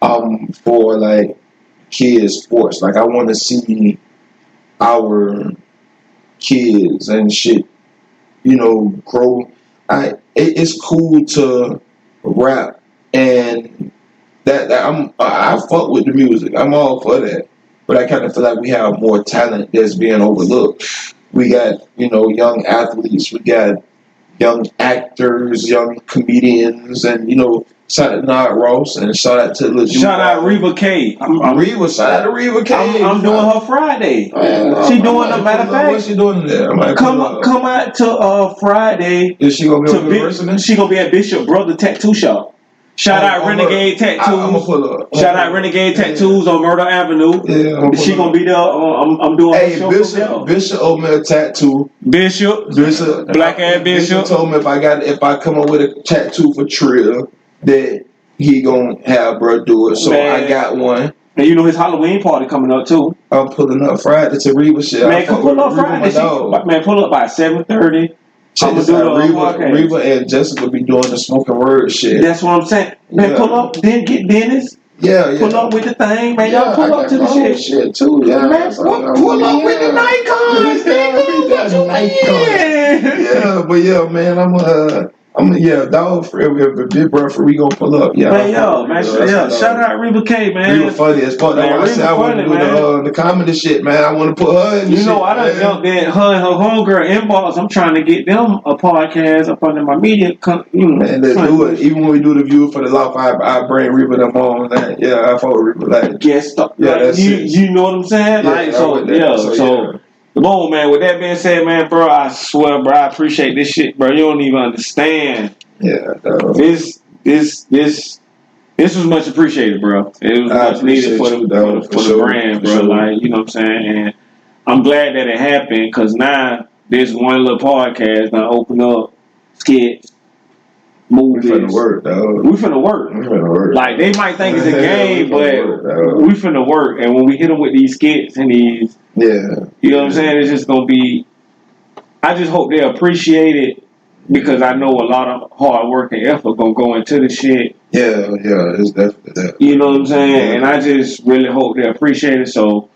for like kids sports. Like I want to see our kids and shit, grow. It's cool to rap, and that I fuck with the music. I'm all for that, but I kind of feel like we have more talent that's being overlooked. We got, young athletes, we got young actors, young comedians, and, shout out to Nod Ross, and shout out to Lil Shout out Reva K. Shout out to Reva K. I'm doing her Friday. She doing a matter of fact. What's she doing there? Come out to Friday. Is she going to be on She going to be at Bishop Brother Tattoo Shop. Shout out Renegade Tattoos. I'm gonna pull up. Shout out Renegade Tattoos on Murder Avenue. Yeah, she gonna be there. I'm doing a show. Bishop O'Mare Tattoo. Bishop. Black ass Bishop told me if I come up with a tattoo for Trill, that he gonna have bro do it. So I got one. And his Halloween party coming up too. I'm pulling up Friday to Reba shit. Man, pull up Friday. Pull up by 7:30. Check this out. Reba and Jessica be doing the smoking word shit. That's what I'm saying. Man, pull up, then get Dennis. Yeah. Pull up with the thing, man. Y'all pull up to the shit too. Yeah, man. Pull up with the Nikons, Yeah, but yeah, man, I'm dog for the big bro for we gonna pull up. Yeah, man, shout out Reba K, man. Reba funny as fuck. That's why I said I want to do the comedy shit, man. I want to put her in the shit. I done jumped in her and her homegirl inbox. I'm trying to get them a podcast up under my media. Man, let's do it. Even when we do the view for the Law 5, I bring Reba them on. Like, yeah, I fuck with Reba. Like, guest star. Yeah, like, you know what I'm saying? Yeah, like, so. Come on, man. With that being said, man, bro, I swear, bro, I appreciate this shit, bro. You don't even understand. Yeah, this was much appreciated, bro. It was much needed for the brand, bro. Sure. Like, you know what I'm saying? And I'm glad that it happened because now this one little podcast now open up skits, movies. We finna work, dog. We finna work. Like, they might think it's a game, but we finna work. And when we hit them with these skits and these, you know what I'm saying? It's just gonna be. I just hope they appreciate it because I know a lot of hard work and effort gonna go into the shit. Yeah, it's definitely that. You know what I'm saying? Yeah. And I just really hope they appreciate it. So,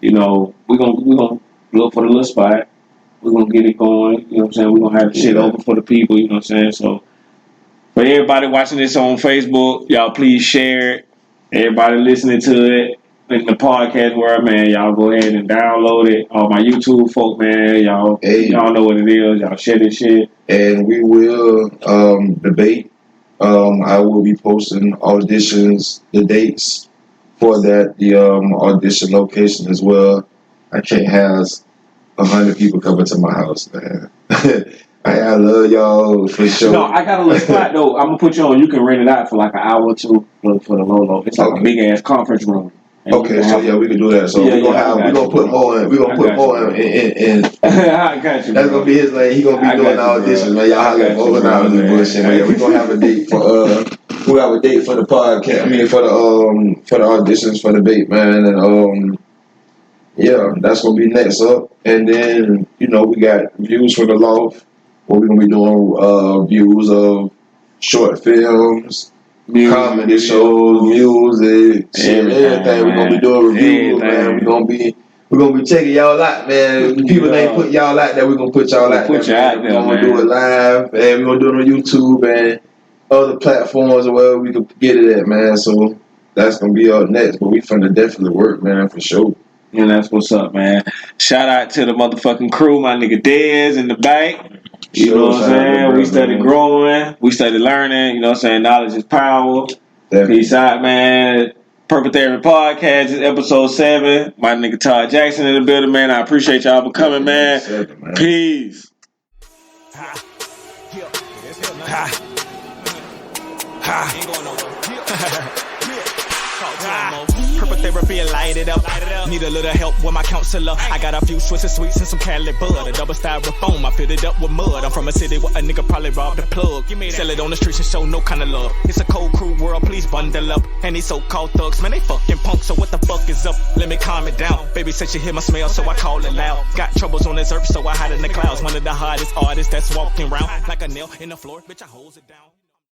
we're gonna look for the little spot. We're gonna get it going. You know what I'm saying? We're gonna have the shit open for the people. You know what I'm saying? So, for everybody watching this on Facebook, y'all please share it. Everybody listening to it. In the podcast world, man, y'all go ahead and download it. All my YouTube folk, man, y'all know what it is. Y'all share this shit. And we will debate. I will be posting auditions, the dates for that, the audition location as well. I can't have 100 people coming to my house, man. I love y'all for sure. No, I got a little spot though. I'm gonna put you on. You can rent it out for like an hour or two for the Lolo. It's like a big ass conference room. Okay, so we can do that. So we're gonna put more in. We're gonna put more in. I got you. That's gonna be his lane. He gonna be doing the auditions, man. Y'all have organizing the bullshit, man. We gonna have a date for we have a date for the podcast. I mean for the auditions for the debate, man. And that's gonna be next up. And then we got views for the loft. Where we're gonna be doing views of short films. Comedy shows, music, everything. We're gonna be doing reviews, man. We're gonna be checking y'all out, man. People ain't put y'all out there. We're gonna put y'all out there. We're gonna do it live, and we're gonna do it on YouTube and other platforms where we can get it at, man. So that's gonna be up next. But we finna definitely work, man, for sure. And that's what's up, man. Shout out to the motherfucking crew, my nigga Dez in the back. You know what I'm saying? We started growing. We started learning. You know what I'm saying? Knowledge is power. Definitely. Peace out, man. Purple Therapy Podcast is episode 7. My nigga Todd Jackson in the building, man. I appreciate y'all for coming, man. Peace. Purple therapy and light it up. Need a little help with my counselor. I got a few Swiss sweets and some Cali bud. A double styrofoam, I filled it up with mud. I'm from a city where a nigga probably robbed the plug. Sell it on the streets and show no kind of love. It's a cold, cruel world, please bundle up. And these so-called thugs, man, they fucking punks. So what the fuck is up? Let me calm it down. Baby said she hear my smell, so I call it loud. Got troubles on this earth, so I hide in the clouds. One of the hardest artists that's walking around like a nail in the floor. Bitch, I holds it down.